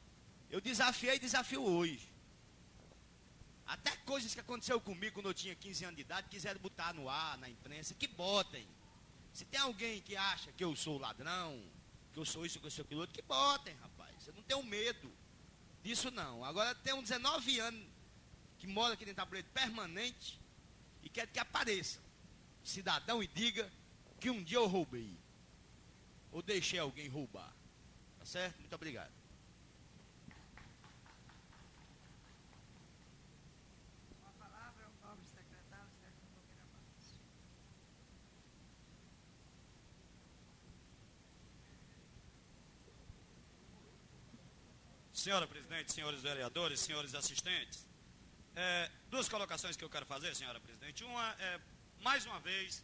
eu desafiei e desafio hoje. Até coisas que aconteceu comigo quando eu tinha 15 anos de idade, quiseram botar no ar, na imprensa, que botem. Se tem alguém que acha que eu sou ladrão, que eu sou isso, que eu sou aquilo outro, que botem, rapaz. Eu não tenho medo disso, não. Agora tem uns 19 anos que mora aqui dentro da Tabuleiro permanente e quer que apareça cidadão e diga que um dia eu roubei. Ou deixei alguém roubar. Tá certo? Muito obrigado. Com a palavra, o nobre secretário Sérgio Nogueira Marques. Senhora presidente, senhores vereadores, senhores assistentes, duas colocações que eu quero fazer, senhora presidente. Uma é, mais uma vez,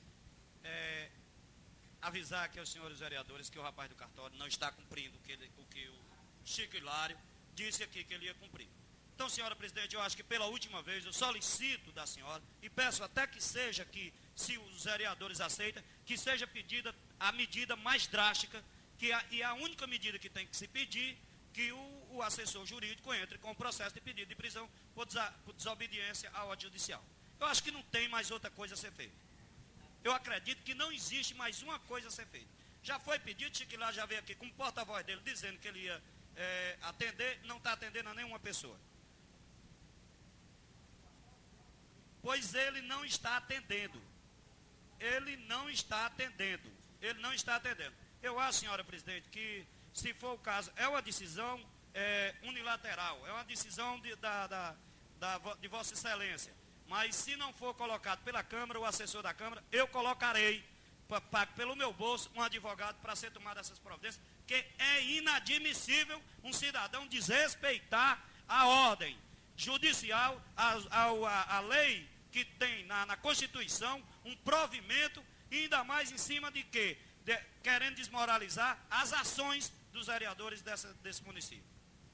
avisar aqui aos senhores vereadores que o rapaz do cartório não está cumprindo o que o Chico Hilário disse aqui que ele ia cumprir. Então, senhora presidente, eu acho que pela última vez eu solicito da senhora e peço até que seja que, se os vereadores aceitam, que seja pedida a medida mais drástica, e a única medida que tem que se pedir, que o assessor jurídico entre com o processo de pedido de prisão por desobediência à ordem judicial. Eu acho que não tem mais outra coisa a ser feita. Eu acredito que não existe mais uma coisa a ser feita. Já foi pedido, Chico Hilário já veio aqui com o porta-voz dele dizendo que ele ia atender, não está atendendo a nenhuma pessoa. Pois ele não está atendendo. Ele não está atendendo. Ele não está atendendo. Eu acho, senhora presidente, que se for o caso, é uma decisão unilateral, é uma decisão de Vossa Excelência. Mas se não for colocado pela Câmara, o assessor da Câmara, eu colocarei, pago pelo meu bolso, um advogado para ser tomado essas providências, porque é inadmissível um cidadão desrespeitar a ordem judicial, a lei que tem na Constituição, um provimento, e ainda mais em cima de quê? Querendo desmoralizar as ações dos vereadores desse município.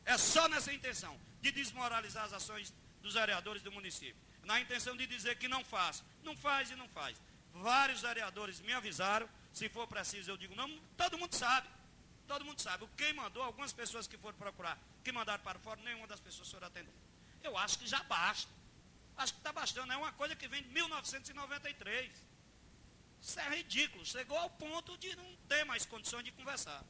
É só nessa intenção, de desmoralizar as ações dos vereadores do município. Na intenção de dizer que não faz. Não faz e não faz. Vários vereadores me avisaram, se for preciso eu digo não, todo mundo sabe. Todo mundo sabe. Quem mandou, algumas pessoas que foram procurar, que mandaram para fora, nenhuma das pessoas foram atendidas. Eu acho que já basta. Acho que está bastando. É uma coisa que vem de 1993. Isso é ridículo. Chegou ao ponto de não ter mais condições de conversar.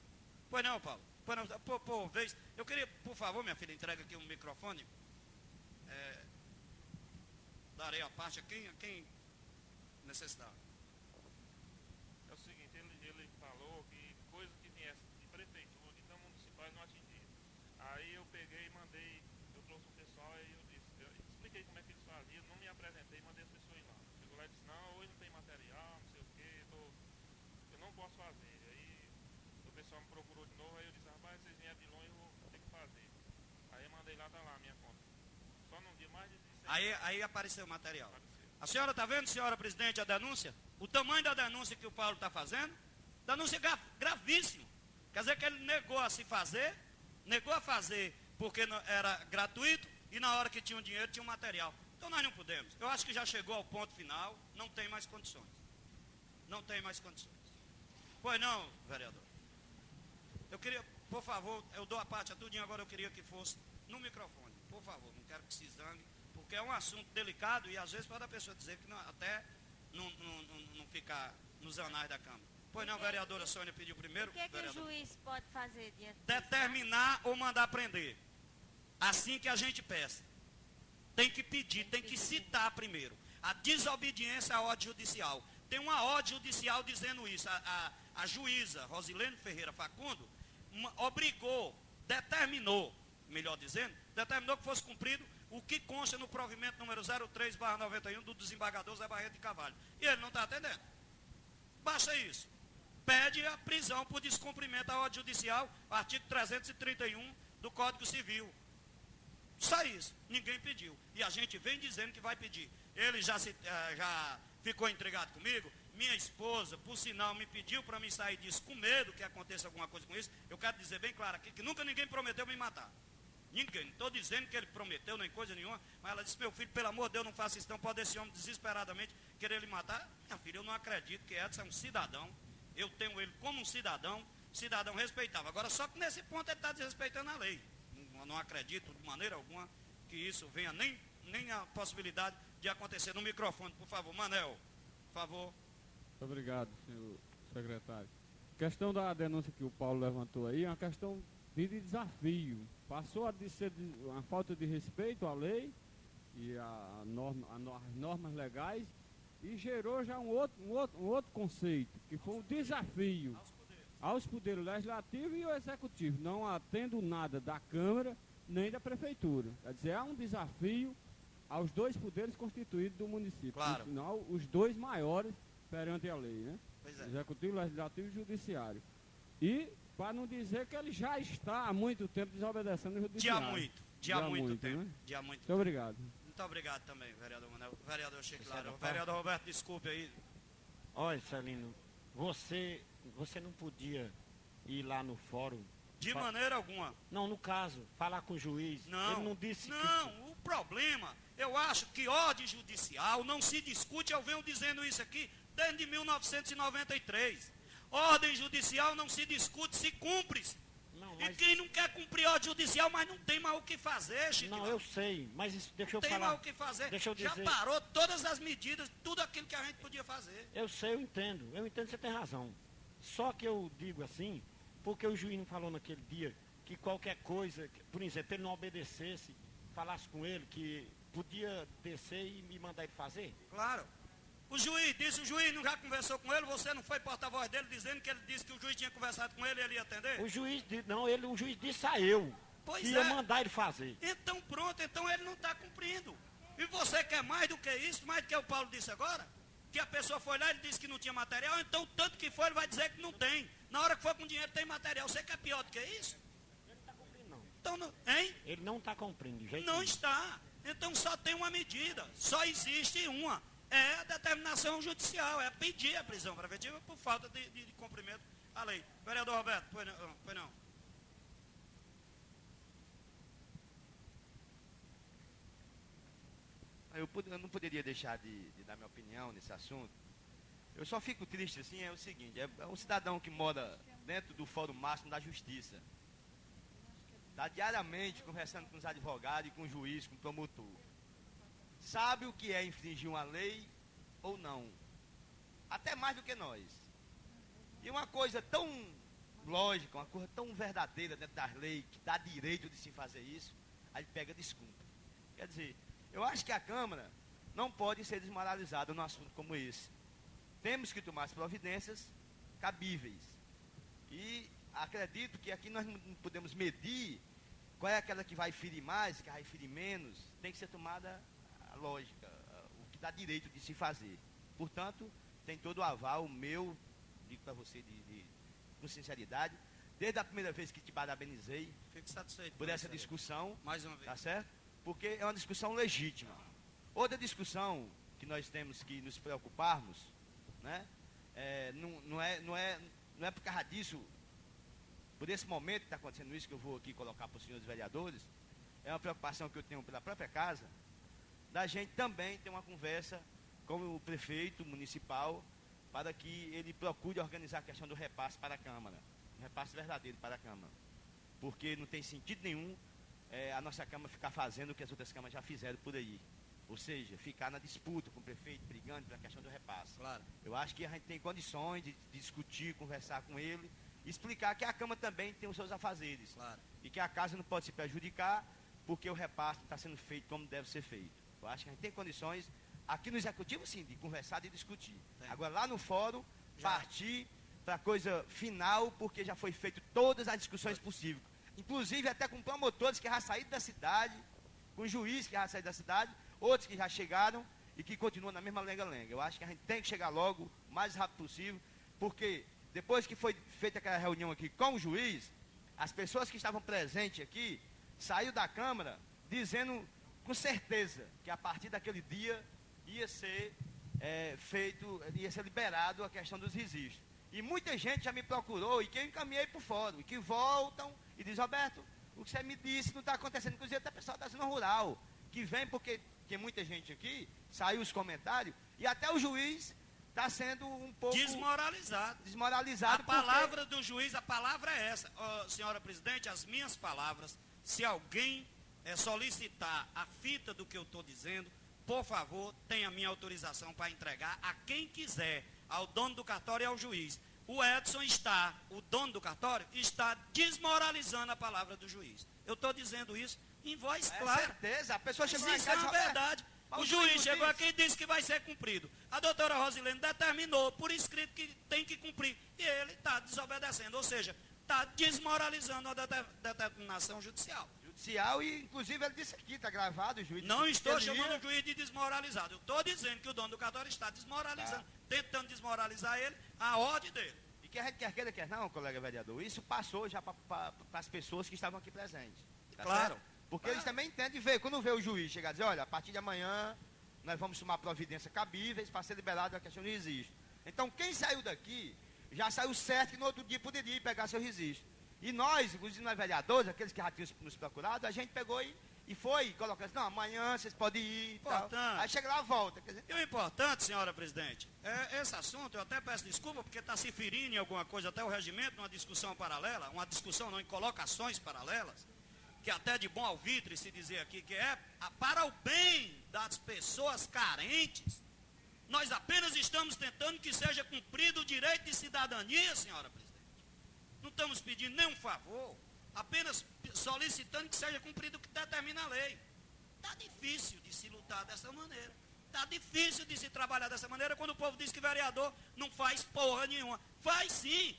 Pois não, Paulo? Pois não, por vez. Eu queria, por favor, minha filha, entrega aqui um microfone. Darei a parte a quem necessitar. É o seguinte, ele falou que coisa que viesse de prefeitura, então municipais não atingia. Aí eu peguei e mandei, eu trouxe o pessoal e eu expliquei como é que eles faziam, não me apresentei, mandei as pessoas lá. Chegou lá e disse, não, hoje não tem material, não sei o que, eu não posso fazer. Aí o pessoal me procurou de novo, aí eu disse, rapaz, vocês vieram de longe, eu vou ter que fazer. Aí eu mandei lá, tá lá a minha conta. Só num dia mais de 16 Aí apareceu o material. apareceu. A senhora está vendo, senhora presidente, a denúncia? O tamanho da denúncia que o Paulo está fazendo? Denúncia gravíssima. Quer dizer que ele negou a se fazer, negou a fazer porque era gratuito e na hora que tinha o dinheiro tinha o material. Então nós não podemos. Eu acho que já chegou ao ponto final, não tem mais condições. Não tem mais condições. Pois não, vereador. Eu queria, por favor, eu dou a parte a tudinho, agora eu queria que fosse no microfone. Por favor, não quero que se zangue, porque é um assunto delicado e às vezes pode a pessoa dizer que não, até não ficar nos anais da Câmara. Pois não, vereadora Sônia pediu primeiro. O que, que o juiz pode fazer diante disso? Determinar ou mandar prender. Assim que a gente peça. Tem que pedir, tem que citar primeiro. A desobediência à ordem judicial. Tem uma ordem judicial dizendo isso. A juíza Rosilene Ferreira Facundo obrigou, determinou, melhor dizendo, determinou que fosse cumprido o que consta no provimento número 03/91 do desembargador Zé Barreto de Carvalho. E ele não está atendendo. Basta isso. Pede a prisão por descumprimento à ordem judicial, artigo 331 do Código Civil. Só isso. Ninguém pediu. E a gente vem dizendo que vai pedir. Ele já ficou intrigado comigo. Minha esposa, por sinal, me pediu para mim sair disso com medo que aconteça alguma coisa com isso. Eu quero dizer bem claro aqui que nunca ninguém prometeu me matar. Ninguém. Não estou dizendo que ele prometeu nem coisa nenhuma, mas ela disse: meu filho, pelo amor de Deus, não faça isso não. Pode esse homem desesperadamente querer lhe matar. Minha filha, eu não acredito que Edson é um cidadão. Eu tenho ele como um cidadão respeitável. Agora, só que nesse ponto ele está desrespeitando a lei. Não acredito de maneira alguma que isso venha, nem a possibilidade de acontecer. No microfone, por favor. Manel, por favor. Muito obrigado, senhor secretário. A questão da denúncia que o Paulo levantou aí é uma questão de desafio. Passou a ser uma falta de respeito à lei e às normas legais e gerou já um outro conceito, que foi um desafio aos poderes legislativo e ao executivo, não atendo nada da Câmara nem da Prefeitura. Quer dizer, há um desafio aos dois poderes constituídos do município. Claro. No final, os dois maiores perante a lei, né? Pois é. Executivo, Legislativo e Judiciário. E, para não dizer que ele já está há muito tempo desobedecendo o Judiciário. Dia muito tempo. Né? Dia muito Muito tempo. obrigado. Muito obrigado também, vereador Manel. Vereador Chiclaro. Vereador Roberto, desculpe aí. Olha, Celino, você não podia ir lá no fórum. De maneira alguma. Não, no caso, falar com o juiz. Não, ele não disse não, o problema, eu acho que ordem judicial não se discute, eu venho dizendo isso aqui desde 1993. Ordem judicial não se discute, se cumpre. Não, E mas... quem não quer cumprir ordem judicial, mas não tem mais o que fazer, Chico. Não, eu sei, mas isso, deixa eu Não tem falar. mais o que fazer. Deixa eu Já dizer. parou todas as medidas, tudo aquilo que a gente podia fazer. Eu sei, eu entendo, você tem razão. Só que eu digo assim, porque o juiz não falou naquele dia que qualquer coisa, por exemplo, ele não obedecesse, falasse com ele que podia descer e me mandar ele fazer? Claro. O juiz não já conversou com ele, você não foi porta-voz dele dizendo que ele disse que o juiz tinha conversado com ele e ele ia atender? O juiz disse a eu Pois que ia é. mandar ele fazer. Então pronto, então ele não está cumprindo. E você quer mais do que isso, mais do que o Paulo disse agora? Que a pessoa foi lá e disse que não tinha material, então tanto que foi, ele vai dizer que não tem. Na hora que for com dinheiro tem material. Você quer pior do que isso? Ele não está cumprindo, não. Então, hein? Ele não está cumprindo, de jeito Não nenhum. está. Então só tem uma medida, só existe uma. É a determinação judicial, é pedir a prisão preventiva por falta de cumprimento à lei. Vereador Roberto, pois não. Eu não poderia deixar de dar minha opinião nesse assunto. Eu só fico triste assim, é o seguinte, é um cidadão que mora dentro do Fórum Máximo da Justiça. Está diariamente conversando com os advogados e com o juiz, com o promotor. Sabe o que é infringir uma lei ou não. Até mais do que nós. E uma coisa tão lógica, uma coisa tão verdadeira dentro das leis, que dá direito de se fazer isso, aí ele pega desculpa. Quer dizer, eu acho que a Câmara não pode ser desmoralizada num assunto como esse. Temos que tomar as providências cabíveis. E acredito que aqui nós não podemos medir qual é aquela que vai ferir mais, que vai ferir menos. Tem que ser tomada a lógica, o que dá direito de se fazer. Portanto, tem todo o aval meu, digo para você com sinceridade, desde a primeira vez que te parabenizei. Fico satisfeito por essa discussão. Mais uma vez. Tá certo? Porque é uma discussão legítima. Outra discussão que nós temos que nos preocuparmos, né? Não é por causa disso, por esse momento que está acontecendo isso, que eu vou aqui colocar para os senhores vereadores, é uma preocupação que eu tenho pela própria casa, da gente também ter uma conversa com o prefeito municipal, para que ele procure organizar a questão do repasse para a Câmara, um repasse verdadeiro para a Câmara, porque não tem sentido nenhum a nossa Câmara ficar fazendo o que as outras câmaras já fizeram por aí, ou seja, ficar na disputa com o prefeito, brigando pela questão do repasse. Claro. Eu acho que a gente tem condições de discutir, conversar com ele, explicar que a Câmara também tem os seus afazeres, Claro. e que a casa não pode se prejudicar, porque o repasse está sendo feito como deve ser feito. Eu acho que a gente tem condições, aqui no Executivo, sim, de conversar e discutir. Tem. Agora, lá no fórum, Já. partir para a coisa final, porque já foi feito todas as discussões possíveis. Inclusive, até com promotores que já saíram da cidade, com juiz que já saíram da cidade, outros que já chegaram e que continuam na mesma lenga-lenga. Eu acho que a gente tem que chegar logo, o mais rápido possível, porque depois que foi feita aquela reunião aqui com o juiz, as pessoas que estavam presentes aqui, saíram da Câmara dizendo com certeza que a partir daquele dia ia ser ia ser liberado a questão dos registros. E muita gente já me procurou e que eu encaminhei para o fórum, e que voltam e diz: Roberto, o que você me disse não está acontecendo, inclusive até o pessoal da zona rural, que vem porque tem muita gente aqui, saiu os comentários, e até o juiz está sendo um pouco desmoralizado. A palavra do juiz, a palavra é essa. Senhora presidente, as minhas palavras, se alguém solicitar a fita do que eu estou dizendo, por favor, tenha minha autorização para entregar a quem quiser, ao dono do cartório e ao juiz. O Edson o dono do cartório, está desmoralizando a palavra do juiz. Eu estou dizendo isso em voz clara. Certeza, a pessoa chegou Isso é uma verdade. O juiz chegou aqui e disse que vai ser cumprido. A doutora Rosilene determinou por escrito que tem que cumprir. E ele está desobedecendo, ou seja, está desmoralizando a determinação judicial. E inclusive ele disse aqui, está gravado, o juiz. Não estou chamando o juiz de desmoralizado. Eu estou dizendo que o dono do cartório está desmoralizando, tentando desmoralizar ele, a ordem dele. E que a gente quer queira, quer não, colega vereador, isso passou já para as pessoas que estavam aqui presentes. Tá Claro. Certo? Porque eles também entendem ver, quando vê o juiz chegar e dizer: olha, a partir de amanhã nós vamos tomar providência cabíveis para ser liberado a questão do registro. Então quem saiu daqui já saiu certo que no outro dia poderia ir pegar seu registro. E nós, inclusive nós vereadores, aqueles que já tinham nos procurado, a gente pegou e foi colocando assim: não, amanhã vocês podem ir e tal. Aí chega lá, volta. Quer dizer, E o importante, senhora presidente, esse assunto, eu até peço desculpa, porque está se ferindo em alguma coisa, até o regimento, numa discussão paralela, uma discussão não, em colocações paralelas, que até de bom alvitre se dizer aqui, que é para o bem das pessoas carentes. Nós apenas estamos tentando que seja cumprido o direito de cidadania, senhora presidente. Não estamos pedindo nenhum favor, apenas solicitando que seja cumprido o que determina a lei. Está difícil de se lutar dessa maneira. Está difícil de se trabalhar dessa maneira quando o povo diz que vereador não faz porra nenhuma. Faz sim.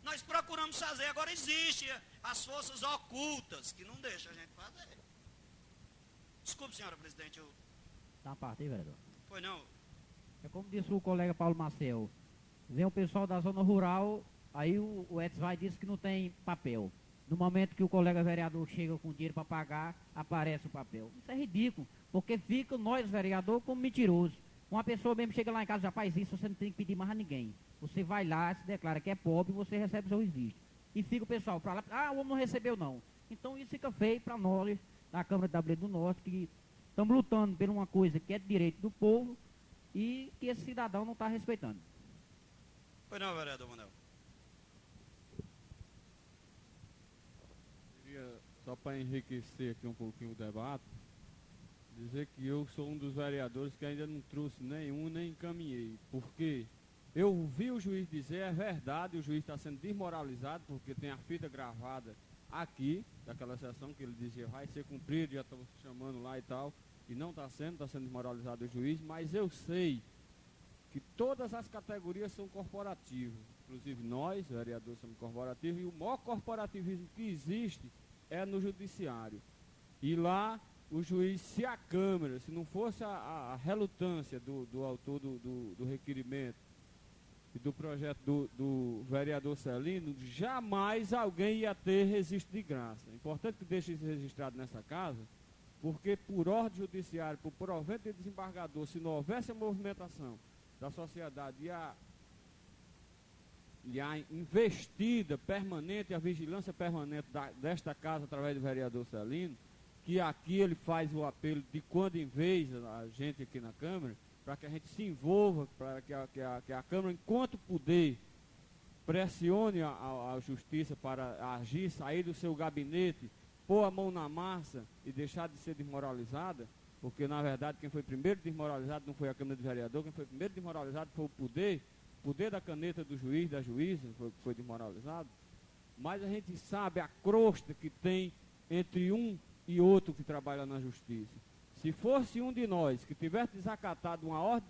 Nós procuramos fazer. Agora existe as forças ocultas que não deixam a gente fazer. Desculpe, senhora presidente. Tá uma parte aí, vereador. Foi não. É como disse o colega Paulo Macel. Vem o pessoal da zona rural, aí o Edson vai e diz que não tem papel. No momento que o colega vereador chega com dinheiro para pagar, aparece o papel. Isso é ridículo, porque fica nós, vereador, como mentiroso. Uma pessoa mesmo chega lá em casa, já faz isso, você não tem que pedir mais a ninguém. Você vai lá, se declara que é pobre e você recebe seu registro. E fica o pessoal para lá, o homem não recebeu não. Então isso fica feio para nós, da Câmara de Tabuleiro do Norte, que estamos lutando por uma coisa que é de direito do povo e que esse cidadão não está respeitando. Foi não, vereador Manuel. Só para enriquecer aqui um pouquinho o debate, dizer que eu sou um dos vereadores que ainda não trouxe nenhum, nem encaminhei. Porque eu vi o juiz dizer, é verdade, o juiz está sendo desmoralizado, porque tem a fita gravada aqui, daquela sessão que ele dizia, vai ser cumprido, já estava chamando lá e tal, e não está sendo desmoralizado o juiz, mas eu sei que todas as categorias são corporativas. Inclusive nós, vereadores, somos corporativos, e o maior corporativismo que existe é no judiciário. E lá o juiz, se a Câmara, se não fosse a relutância do autor do requerimento e do projeto do vereador Celino, jamais alguém ia ter registro de graça. É importante que deixe isso registrado nessa casa, porque por ordem judiciária, por provento de desembargador, se não houvesse a movimentação da sociedade e a investida permanente, a vigilância permanente desta casa através do vereador Celino, que aqui ele faz o apelo de quando em vez a gente aqui na Câmara, para que a gente se envolva, para que a Câmara, enquanto puder, pressione a Justiça para agir, sair do seu gabinete, pôr a mão na massa e deixar de ser desmoralizada, porque na verdade quem foi primeiro desmoralizado não foi a Câmara de Vereador, quem foi primeiro desmoralizado foi o poder da caneta do juiz, da juíza, foi desmoralizado. Mas a gente sabe a crosta que tem entre um e outro que trabalha na justiça. Se fosse um de nós que tivesse desacatado uma ordem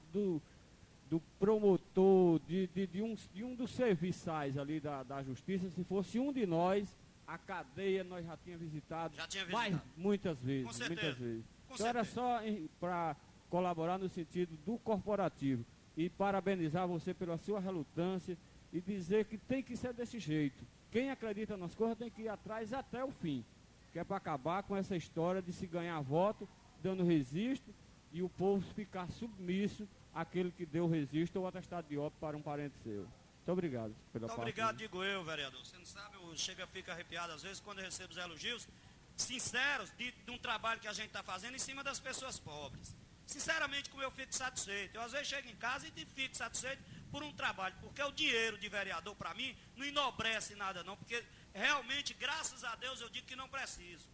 do promotor, de um dos serviçais ali da justiça, se fosse um de nós, a cadeia nós já tínhamos visitado, mais muitas vezes. Com certeza. Muitas vezes. Com Então era certeza. só para colaborar no sentido do corporativo e parabenizar você pela sua relutância e dizer que tem que ser desse jeito. Quem acredita nas coisas tem que ir atrás até o fim, que é para acabar com essa história de se ganhar voto dando registro e o povo ficar submisso àquele que deu registro ou atestado de óbito para um parente seu. Muito obrigado pela Muito parte. obrigado, digo eu, vereador. Você não sabe, fica arrepiado às vezes quando eu recebo os elogios sinceros de um trabalho que a gente está fazendo em cima das pessoas pobres. Sinceramente, como eu fico satisfeito. Eu às vezes chego em casa e fico satisfeito por um trabalho, porque o dinheiro de vereador, para mim, não enobrece nada não, porque realmente, graças a Deus, eu digo que não preciso.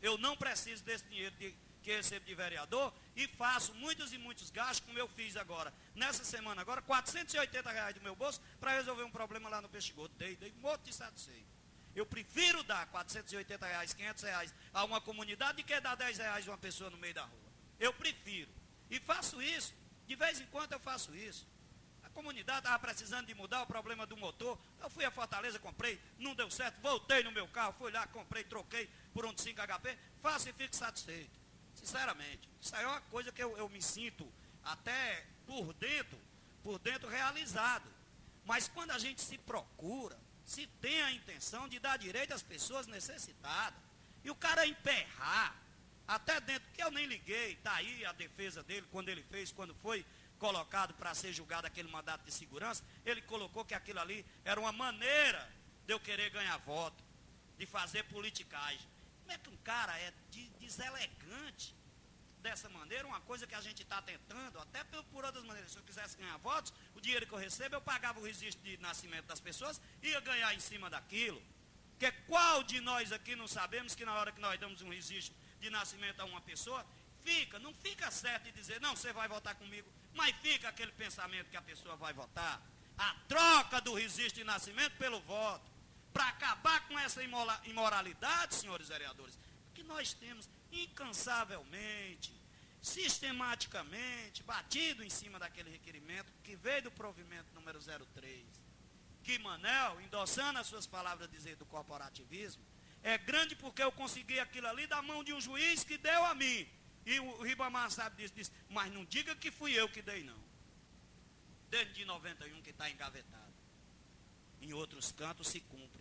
Eu não preciso desse dinheiro que eu recebo de vereador e faço muitos e muitos gastos, como eu fiz agora. Nessa semana agora, R$480 do meu bolso para resolver um problema lá no Peixe-Gordo. Dei um monte de satisfeito. Eu prefiro dar R$480, R$500 a uma comunidade do que dar R$10 a uma pessoa no meio da rua. Eu prefiro. E faço isso. De vez em quando eu faço isso. A comunidade estava precisando de mudar o problema do motor. Eu fui a Fortaleza, comprei, não deu certo, voltei no meu carro, fui lá, comprei, troquei por um de 5 HP. Faço e fico satisfeito. Sinceramente. Isso aí é uma coisa que eu me sinto até por dentro realizado. Mas quando a gente se procura, se tem a intenção de dar direito às pessoas necessitadas, e o cara emperrar, até dentro, que eu nem liguei, está aí a defesa dele, quando foi colocado para ser julgado aquele mandato de segurança, ele colocou que aquilo ali era uma maneira de eu querer ganhar voto, de fazer politicagem. Como é que um cara é deselegante dessa maneira? Uma coisa que a gente está tentando, até por outras maneiras. Se eu quisesse ganhar votos, o dinheiro que eu recebo, eu pagava o registro de nascimento das pessoas e ia ganhar em cima daquilo. Porque qual de nós aqui não sabemos que na hora que nós damos um registro de nascimento a uma pessoa, não fica certo de dizer, não, você vai votar comigo, mas fica aquele pensamento que a pessoa vai votar. A troca do registro de nascimento pelo voto, para acabar com essa imoralidade, senhores vereadores, que nós temos incansavelmente, sistematicamente, batido em cima daquele requerimento que veio do provimento número 03, que Manel, endossando as suas palavras dizer do corporativismo, é grande porque eu consegui aquilo ali da mão de um juiz que deu a mim. E o Ribamar sabe disso, mas não diga que fui eu que dei, não. Desde 91 que está engavetado. Em outros cantos se cumpre.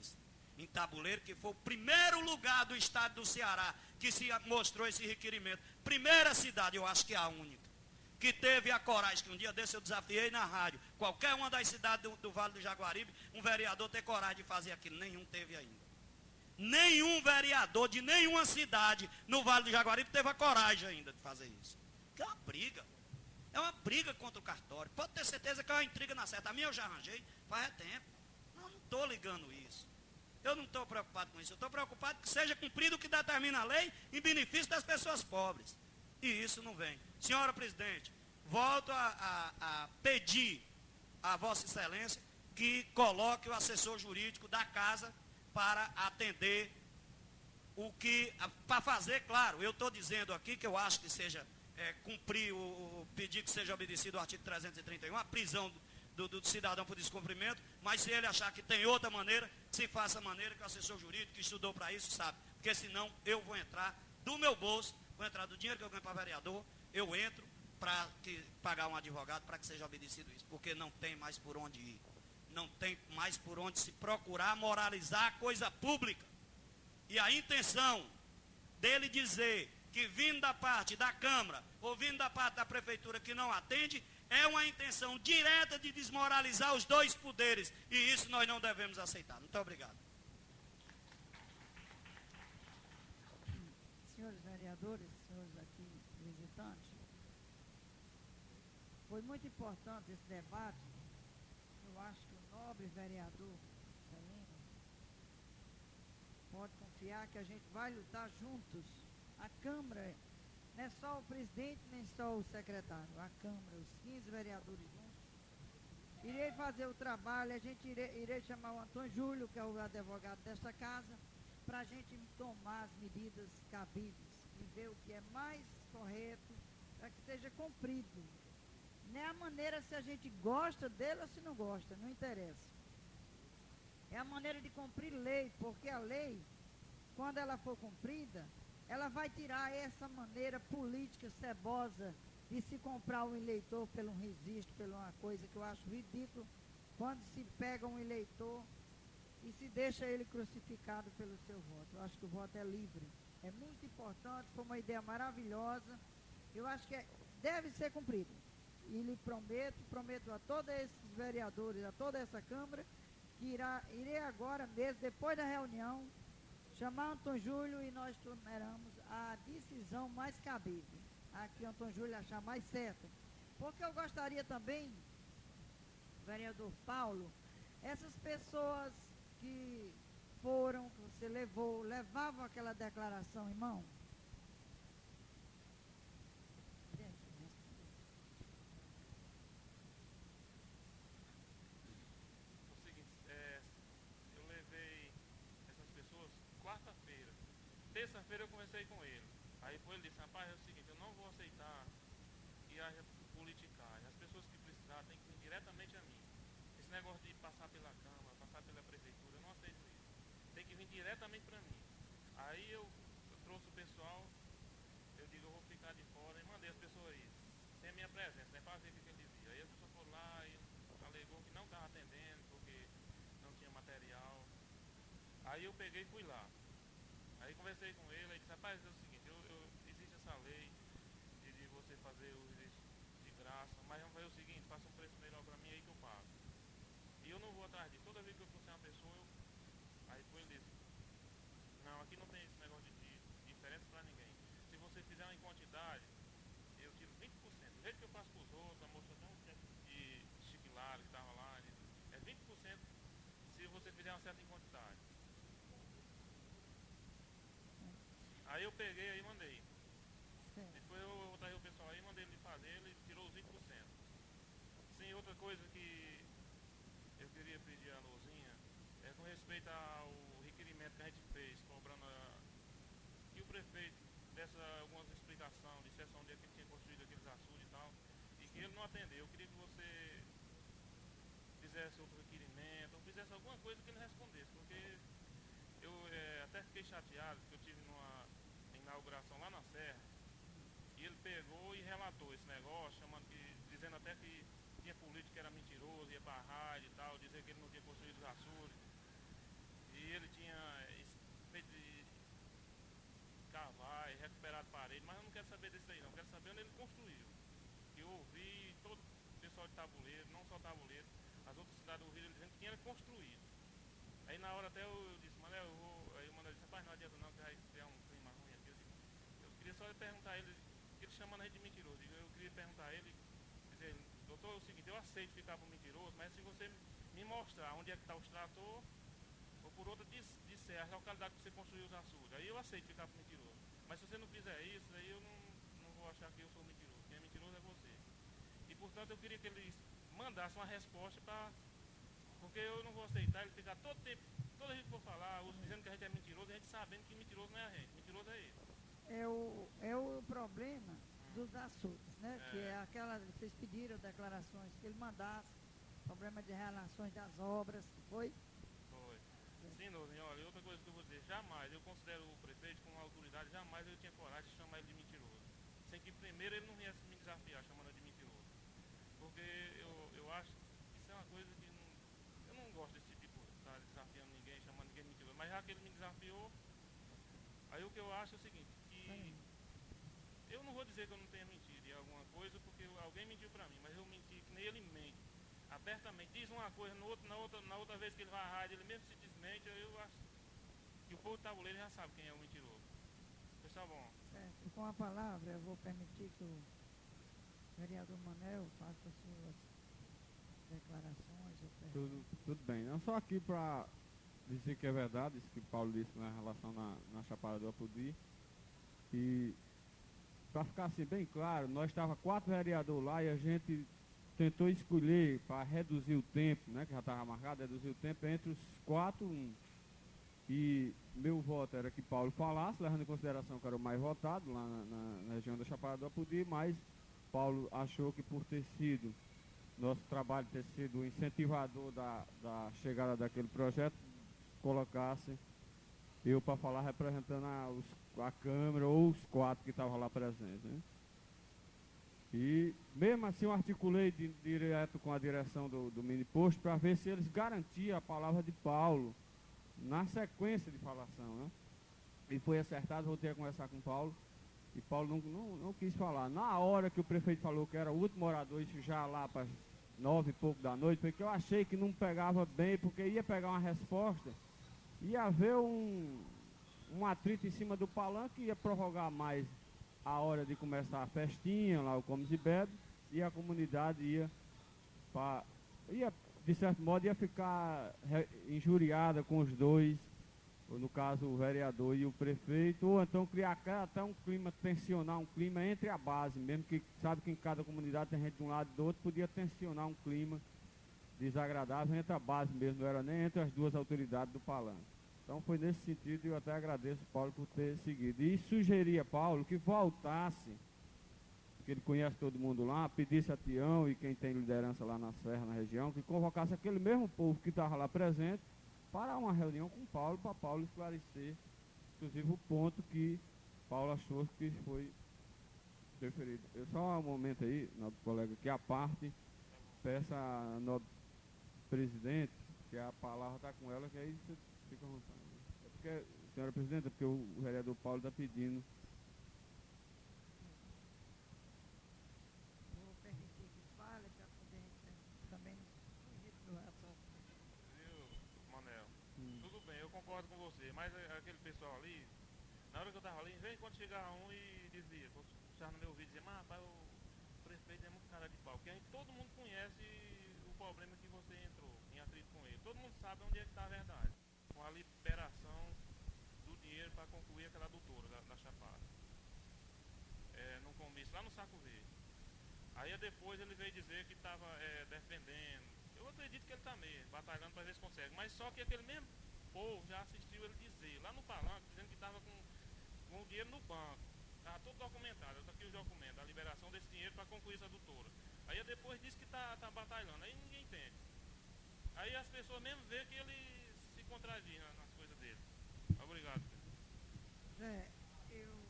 Em Tabuleiro, que foi o primeiro lugar do estado do Ceará que se mostrou esse requerimento. Primeira cidade, eu acho que é a única, que teve a coragem, que um dia desse eu desafiei na rádio, qualquer uma das cidades do Vale do Jaguaribe, um vereador ter coragem de fazer aquilo. Nenhum teve ainda. Nenhum vereador de nenhuma cidade no Vale do Jaguaribe teve a coragem ainda de fazer isso. Que é uma briga. É uma briga contra o cartório. Pode ter certeza que é uma intriga na certa. A minha eu já arranjei faz tempo. Não estou ligando isso. Eu não estou preocupado com isso. Eu estou preocupado que seja cumprido o que determina a lei em benefício das pessoas pobres. E isso não vem. Senhora presidente, volto a pedir a Vossa Excelência que coloque o assessor jurídico da casa para atender para fazer, claro, eu estou dizendo aqui que eu acho que seja cumprir o pedir que seja obedecido o artigo 331, a prisão do cidadão por descumprimento, mas se ele achar que tem outra maneira, se faça a maneira que o assessor jurídico que estudou para isso sabe, porque senão eu vou entrar do meu bolso, vou entrar do dinheiro que eu ganho para vereador, eu entro para pagar um advogado para que seja obedecido isso, porque não tem mais por onde ir. Não tem mais por onde se procurar moralizar a coisa pública. E a intenção dele dizer que vindo da parte da Câmara ou vindo da parte da Prefeitura que não atende, é uma intenção direta de desmoralizar os dois poderes. E isso nós não devemos aceitar. Muito obrigado. Senhores vereadores, senhores aqui visitantes, foi muito importante esse debate. Eu acho que o nobre vereador Celino pode confiar que a gente vai lutar juntos. A Câmara, não é só o presidente, nem só o secretário. A Câmara, os 15 vereadores juntos. Irei fazer o trabalho, a gente irei chamar o Antônio Júlio, que é o advogado desta casa, para a gente tomar as medidas cabíveis e ver o que é mais correto para que seja cumprido. Não é a maneira se a gente gosta dele ou se não gosta, não interessa. É a maneira de cumprir lei, porque a lei, quando ela for cumprida, ela vai tirar essa maneira política cebosa de se comprar um eleitor pelo um registro, pela uma coisa que eu acho ridículo, quando se pega um eleitor e se deixa ele crucificado pelo seu voto. Eu acho que o voto é livre. É muito importante, foi uma ideia maravilhosa. Eu acho que deve ser cumprido. E lhe prometo a todos esses vereadores, a toda essa Câmara, que irei agora mesmo, depois da reunião, chamar Antônio Júlio e nós tomaremos a decisão mais cabível, a que Antônio Júlio achar mais certa. Porque eu gostaria também, vereador Paulo, essas pessoas que foram, que você levavam aquela declaração em mão. O seguinte, eu levei essas pessoas quarta-feira. Terça-feira eu conversei com ele. Aí foi ele disse, rapaz, é o seguinte, eu não vou aceitar que haja politicagem. As pessoas que precisar têm que vir diretamente a mim. Esse negócio de passar pela Câmara, passar pela Prefeitura, eu não aceito isso. Tem que vir diretamente para mim. Aí eu trouxe o pessoal, eu digo, eu vou ficar de fora e mandei as pessoas ir. Sem a minha presença, né, para ver o que ele dizia. Aí as pessoas foram lá e alegou que não estava atendendo, porque não tinha material. Aí eu peguei e fui lá. Aí conversei com ele, aí disse, rapaz, é o seguinte, existe essa lei de você fazer o registro de graça, mas vamos fazer o seguinte, faça um preço melhor para mim aí que eu pago. E eu não vou atrás disso. Toda vez que eu trouxer uma pessoa, aí foi ele disse, não, aqui não tem esse negócio de diferença para ninguém. Se você fizer uma em quantidade, eu tiro 20%. Do jeito que eu faço com os outros, a moça até um cheque de chiquilário que estava lá, é 20% se você fizer uma certa em quantidade. Aí eu peguei aí e mandei. Depois eu traí o pessoal aí, mandei ele fazer, ele tirou os 20%. Sim, outra coisa que eu queria pedir a Lozinha é com respeito ao requerimento que a gente fez, cobrando que o prefeito desse algumas explicações, dissesse onde é que ele tinha construído aqueles açudes e tal, e que ele não atendeu. Eu queria que você fizesse outro requerimento, ou fizesse alguma coisa que ele respondesse, porque eu até fiquei chateado, porque eu tive numa inauguração lá na Serra, e ele pegou e relatou esse negócio, dizendo até que tinha político que era mentiroso, ia pra rádio e tal, dizer que ele não tinha construído os açudes, e ele tinha feito de cavar e recuperado parede, mas eu não quero saber disso aí não, eu quero saber onde ele construiu. Eu ouvi todo o pessoal de Tabuleiro, não só Tabuleiro, as outras cidades ouviram ele dizendo que tinha construído. Aí na hora até eu disse, Mané, eu vou. Aí o Mané disse, rapaz, não adianta não, que vai criar um clima ruim aqui. Eu queria só perguntar a ele, ele chamando a gente de mentiroso. Eu queria perguntar a ele, dizer, doutor, é o seguinte, eu aceito ficar por mentiroso, mas se você me mostrar onde é que está o extrator, ou por outra disser a localidade que você construiu os açudes, aí eu aceito ficar por mentiroso. Mas se você não fizer isso, aí eu não vou achar que eu sou mentiroso. Quem é mentiroso é você. E portanto eu queria que ele mandasse uma resposta para. Porque eu não vou aceitar ele ficar todo tempo, toda vez que for falar, dizendo que a gente é mentiroso, a gente sabendo que mentiroso não é a gente, mentiroso é ele. É o problema dos açudes, né? Que é aquela, vocês pediram declarações que ele mandasse, problema de relações das obras, foi? Foi. Sim, Nozinho, olha, outra coisa que eu vou dizer, jamais, eu considero o prefeito como uma autoridade, jamais eu tinha coragem de chamar ele de mentiroso. Sem que primeiro ele não viesse me desafiar chamando ele de mentiroso. Porque eu acho que isso é uma coisa que eu não gosto desse tipo de estar desafiando ninguém, chamando ninguém de mentiroso. Mas já que ele me desafiou, aí o que eu acho é o seguinte, que Eu não vou dizer que eu não tenha mentido em alguma coisa, porque alguém mentiu para mim, mas eu menti que nem ele mente. Abertamente, diz uma coisa, na outra vez que ele vai à rádio, ele mesmo se desmente, eu acho que o povo do tabuleiro já sabe quem é o mentiroso. Pessoal, bom. Certo. E com a palavra, eu vou permitir que o vereador Manel faça as suas declarações. Tudo bem. Não só aqui para dizer que é verdade, isso que Paulo disse na relação na Chapada do Apodi. E para ficar assim bem claro, nós estava 4 vereadores lá e a gente tentou escolher para reduzir o tempo, né, que já estava marcado, reduzir o tempo entre os 4, 1. E meu voto era que Paulo falasse, levando em consideração que era o mais votado lá na região da Chapada do Apodi, mas Paulo achou que por ter sido, nosso trabalho ter sido o incentivador da chegada daquele projeto, colocasse eu para falar representando a Câmara ou os 4 que estavam lá presentes, né? E mesmo assim eu articulei direto com a direção do mini posto para ver se eles garantiam a palavra de Paulo na sequência de falação, né? E foi acertado, voltei a conversar com Paulo, e Paulo não quis falar. Na hora que o prefeito falou que era o último orador, isso já lá para 9 e pouco da noite, porque eu achei que não pegava bem, porque ia pegar uma resposta, ia haver um atrito em cima do palanque, ia prorrogar mais a hora de começar a festinha, lá o Comes e Bebe, e a comunidade ia, de certo modo, ia ficar injuriada com os dois, ou no caso o vereador e o prefeito, ou então criar até um clima, tensionar um clima entre a base, mesmo que sabe que em cada comunidade tem gente de um lado e do outro, podia tensionar um clima desagradável entre a base mesmo, não era nem entre as duas autoridades do palanque. Então foi nesse sentido e eu até agradeço Paulo por ter seguido. E sugeria a Paulo que voltasse, porque ele conhece todo mundo lá, pedisse a Tião e quem tem liderança lá na Serra, na região, que convocasse aquele mesmo povo que estava lá presente para uma reunião com Paulo, para Paulo esclarecer, inclusive o ponto que Paulo achou que foi preferido. Eu só um momento aí, nosso colega, que a parte, peça a nosso presidente, que a palavra está com ela, que aí você fica à vontade. É porque, senhora presidenta, porque o vereador Paulo está pedindo. Vou permitir que fale para poder também fugir do assunto. Viu, Manel? Tudo bem, eu concordo com você, mas aquele pessoal ali, na hora que eu estava ali, vem quando chegava um e dizia, puxava no meu ouvido e dizia, mas rapaz, o prefeito é muito cara de pau, porque aí todo mundo conhece o problema que você entrou em atrito com ele. Todo mundo sabe onde é que está a verdade. Com a liberação do dinheiro para concluir aquela adutora da Chapada. No começo, lá no Saco Verde. Aí depois ele veio dizer que estava defendendo. Eu acredito que ele está mesmo, batalhando para ver se consegue. Mas só que aquele mesmo povo já assistiu ele dizer, lá no palanque, dizendo que estava com o dinheiro no banco. Estava tudo documentado, eu tô aqui o documento, a liberação desse dinheiro para concluir essa adutora. Aí depois disse que está batalhando, aí ninguém entende. Aí as pessoas mesmo veem que ele se contradiz nas coisas dele. Obrigado. Zé, eu...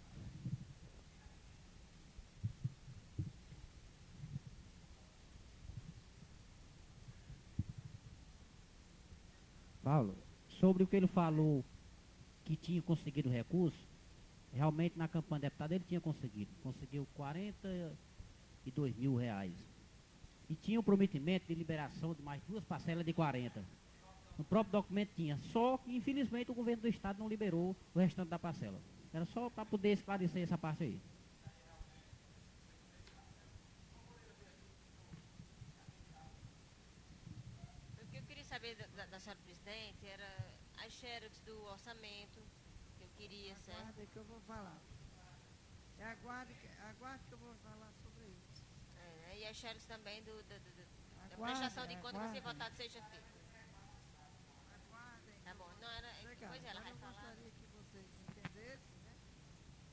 Paulo, sobre o que ele falou que tinha conseguido recurso, realmente na campanha de deputado ele tinha conseguido. Conseguiu R$42.000. E tinha o prometimento de liberação de mais 2 parcelas de 40. No próprio documento tinha, só que infelizmente o governo do estado não liberou o restante da parcela. Era só para poder esclarecer essa parte aí. O que eu queria saber da senhora presidente era as xerox do orçamento, que eu queria, certo? Aguarde que eu vou falar. Aguarde que eu vou falar sobre isso. E as xerox também da Aguarde, prestação de conta que vai ser aguarde. votado sexta-feira. Tá bom, não era. Depois ela vai eu falar. gostaria que vocês entendessem, né?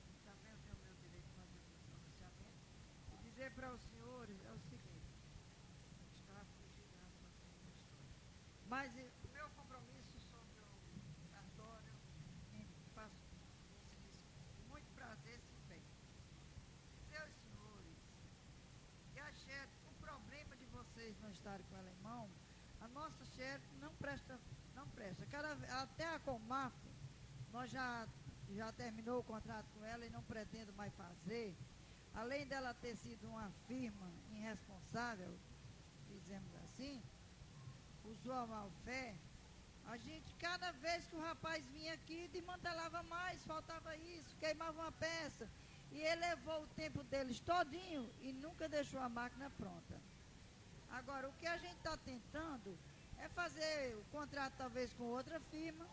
E também eu tenho o meu direito de fazer esse pronunciamento. E dizer para os senhores é o seguinte, está fugindo da história. Mas o meu compromisso sobre o cartório, faço com muito prazer se bem. Dizer aos senhores que a xerox, o problema de vocês não estarem com ela em mão, a nossa xerox não presta. Até a Comafo, nós já terminou o contrato com ela e não pretendo mais fazer. além dela ter sido uma firma irresponsável, dizemos assim, usou a má fé, a gente, cada vez que o rapaz vinha aqui, desmantelava mais, faltava isso, queimava uma peça. E ele levou o tempo deles todinho e nunca deixou a máquina pronta. Agora, o que a gente está tentando é fazer o contrato talvez com outra firma.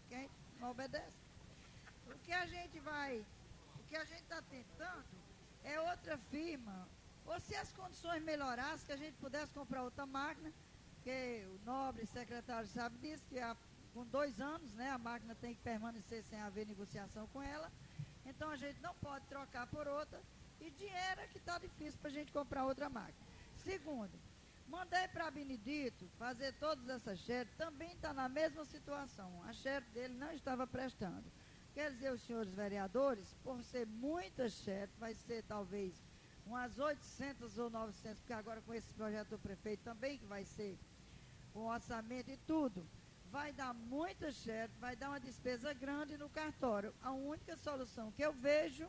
Quem não obedece? O que a gente está tentando é outra firma. Ou se as condições melhorassem, que a gente pudesse comprar outra máquina, porque o nobre secretário sabe disso, que com 2 anos, né, a máquina tem que permanecer sem haver negociação com ela. Então a gente não pode trocar por outra. E dinheiro é que está difícil para a gente comprar outra máquina. Segundo, mandei para Benedito fazer todas essas xerox, também está na mesma situação. A xerox dele não estava prestando. Quer dizer, os senhores vereadores, por ser muitas xerox, vai ser talvez umas 800 ou 900, porque agora com esse projeto do prefeito também, que vai ser com orçamento e tudo, vai dar muita xerox, vai dar uma despesa grande no cartório. A única solução que eu vejo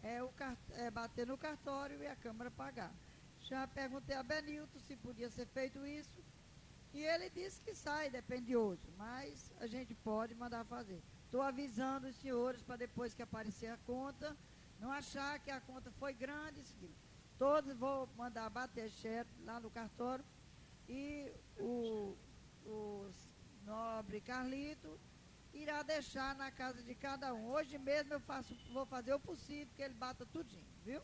é bater no cartório e a Câmara pagar. Já perguntei a Benilton se podia ser feito isso, e ele disse que sai, depende de hoje, mas a gente pode mandar fazer. Estou avisando os senhores para depois que aparecer a conta, não achar que a conta foi grande, todos vou mandar bater xerox lá no cartório e o nobre Carlito irá deixar na casa de cada um. Hoje mesmo eu vou fazer o possível que ele bata tudinho, viu?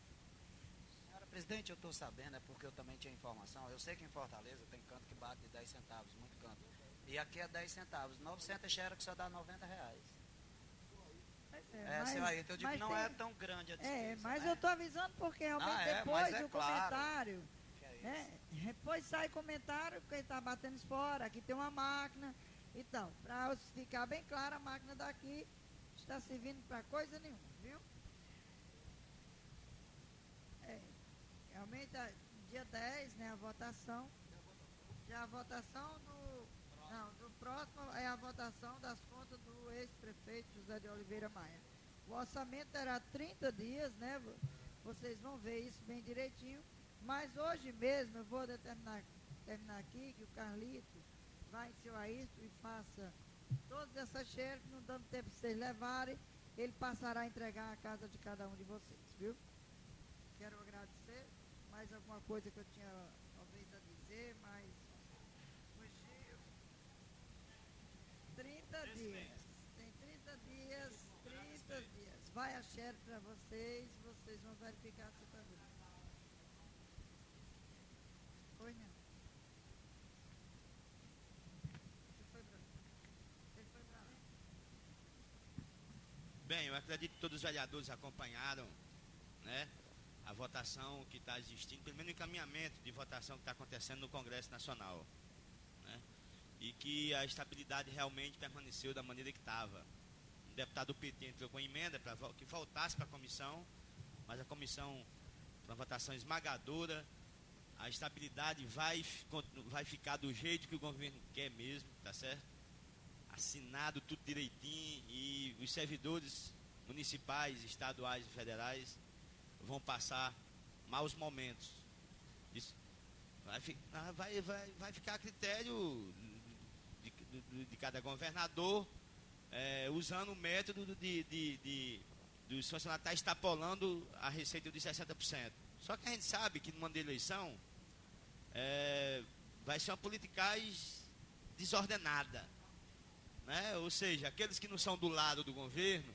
Senhora presidente, eu estou sabendo, é porque eu também tinha informação, eu sei que em Fortaleza tem canto que bate de 10 centavos, muito canto. E aqui é 10 centavos, 900 xerox só dá R$90. Seu Ayrton, eu digo que não é tão grande a despesa. Mas eu estou avisando porque realmente depois o comentário, depois sai comentário que ele está batendo fora, aqui tem uma máquina. Então, para ficar bem claro, a máquina daqui está servindo para coisa nenhuma, viu? Realmente, dia 10, né, a votação. Já a votação do próximo é a votação das contas do ex-prefeito José de Oliveira Maia. O orçamento terá 30 dias, né? Vocês vão ver isso bem direitinho. Mas hoje mesmo eu vou terminar aqui que o Carlito vai em seu Ayrton e faça todas essas xerox, não dando tempo de vocês levarem, ele passará a entregar a casa de cada um de vocês, viu? Quero agradecer. Mais alguma coisa que eu tinha talvez a dizer, mas fugiu. 30 dias. Tem 30 dias, 30 dias. Vai a xerox para vocês vão verificar se está bem. Foi, não? Ele foi para lá. Bem, eu acredito que todos os vereadores acompanharam, né, a votação que está existindo, pelo menos o encaminhamento de votação que está acontecendo no Congresso Nacional, né, e que a estabilidade realmente permaneceu da maneira que estava. O deputado do PT entrou com emenda para que voltasse para a comissão, mas a comissão, para votação esmagadora, a estabilidade vai ficar do jeito que o governo quer mesmo, tá certo? Assinado tudo direitinho, e os servidores municipais, estaduais e federais vão passar maus momentos. Isso vai ficar a critério de cada governador, usando o método dos funcionários estar extrapolando a receita de 60%. Só que a gente sabe que numa eleição vai ser uma politicagem desordenada, né? Ou seja, aqueles que não são do lado do governo,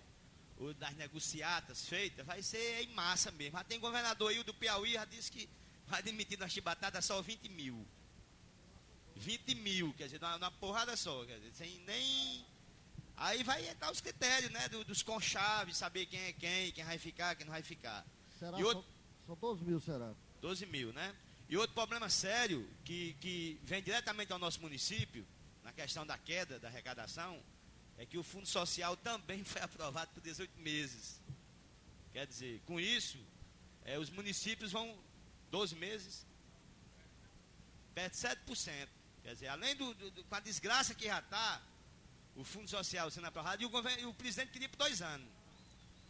ou das negociatas feitas, vai ser em massa mesmo. Já tem governador aí, o do Piauí, já disse que vai demitir na chibatada só 20 mil. 20 mil, quer dizer, numa porrada só, quer dizer, sem nem... Aí vai entrar os critérios, né, dos conchaves, saber quem é quem vai ficar, quem não vai ficar. Será? E outro... São 12 mil, será? 12 mil, né? E outro problema sério, que vem diretamente ao nosso município, na questão da queda da arrecadação, é que o Fundo Social também foi aprovado por 18 meses. Quer dizer, com isso, os municípios vão 12 meses, perto de 7%. Quer dizer, além com a desgraça que já está, o Fundo Social sendo aprovado, e o presidente queria por 2 anos.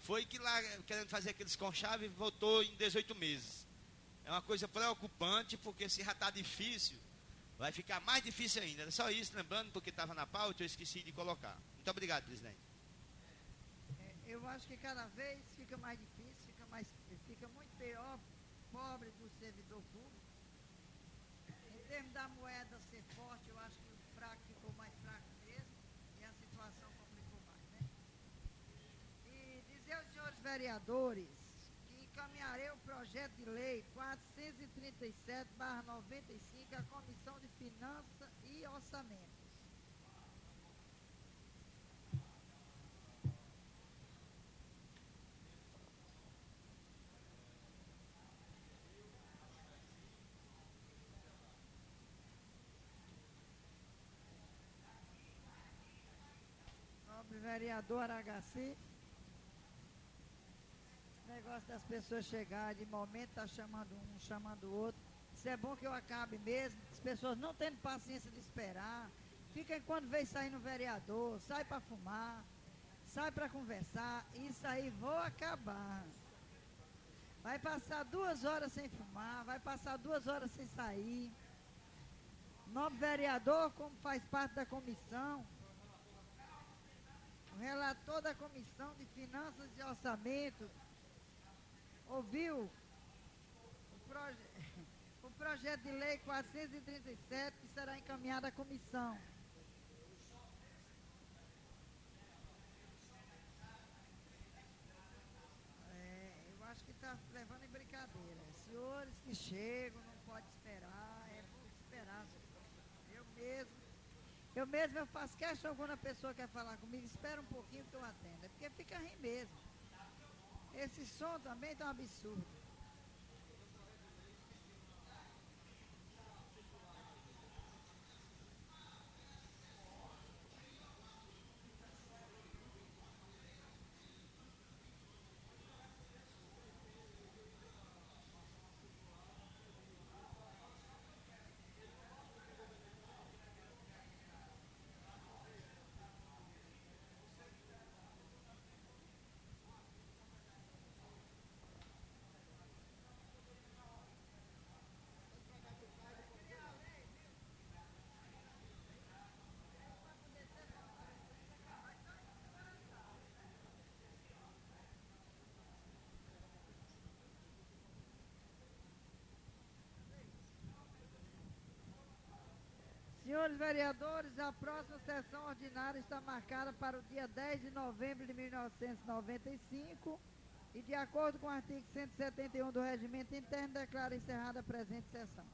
Foi que lá, querendo fazer aqueles conchaves, votou em 18 meses. É uma coisa preocupante, porque se já está difícil, vai ficar mais difícil ainda. Era só isso, lembrando, porque estava na pauta, eu esqueci de colocar. Muito obrigado, presidente. Eu acho que cada vez fica mais difícil, fica muito pior, pobre do servidor público. Em termos da moeda ser forte, eu acho que o fraco ficou mais fraco mesmo, e a situação complicou mais, né? E dizer aos senhores vereadores que encaminharei o projeto de lei 437/95 à Comissão de Finanças e Orçamentos. Nobre vereador Aragaci. Esse negócio das pessoas chegarem, de momento tá chamando um, chamando o outro. Isso é bom que eu acabe mesmo. As pessoas não tendo paciência de esperar. Fica enquanto vem sair no vereador, sai para fumar, sai para conversar. Isso aí vou acabar. Vai passar 2 horas sem fumar, vai passar 2 horas sem sair. Nobre vereador, como faz parte da comissão, o relator da Comissão de Finanças e Orçamento ouviu o projeto de lei 437 que será encaminhado à comissão. Eu acho que está levando em brincadeira. Senhores que chegam, não pode esperar, é por esperar. Eu mesmo eu faço questão quando a pessoa quer falar comigo, espera um pouquinho que eu atendo. É porque fica ruim mesmo. Esse som também está um absurdo. Senhores vereadores, a próxima sessão ordinária está marcada para o dia 10 de novembro de 1995 e, de acordo com o artigo 171 do Regimento Interno, declara encerrada a presente sessão.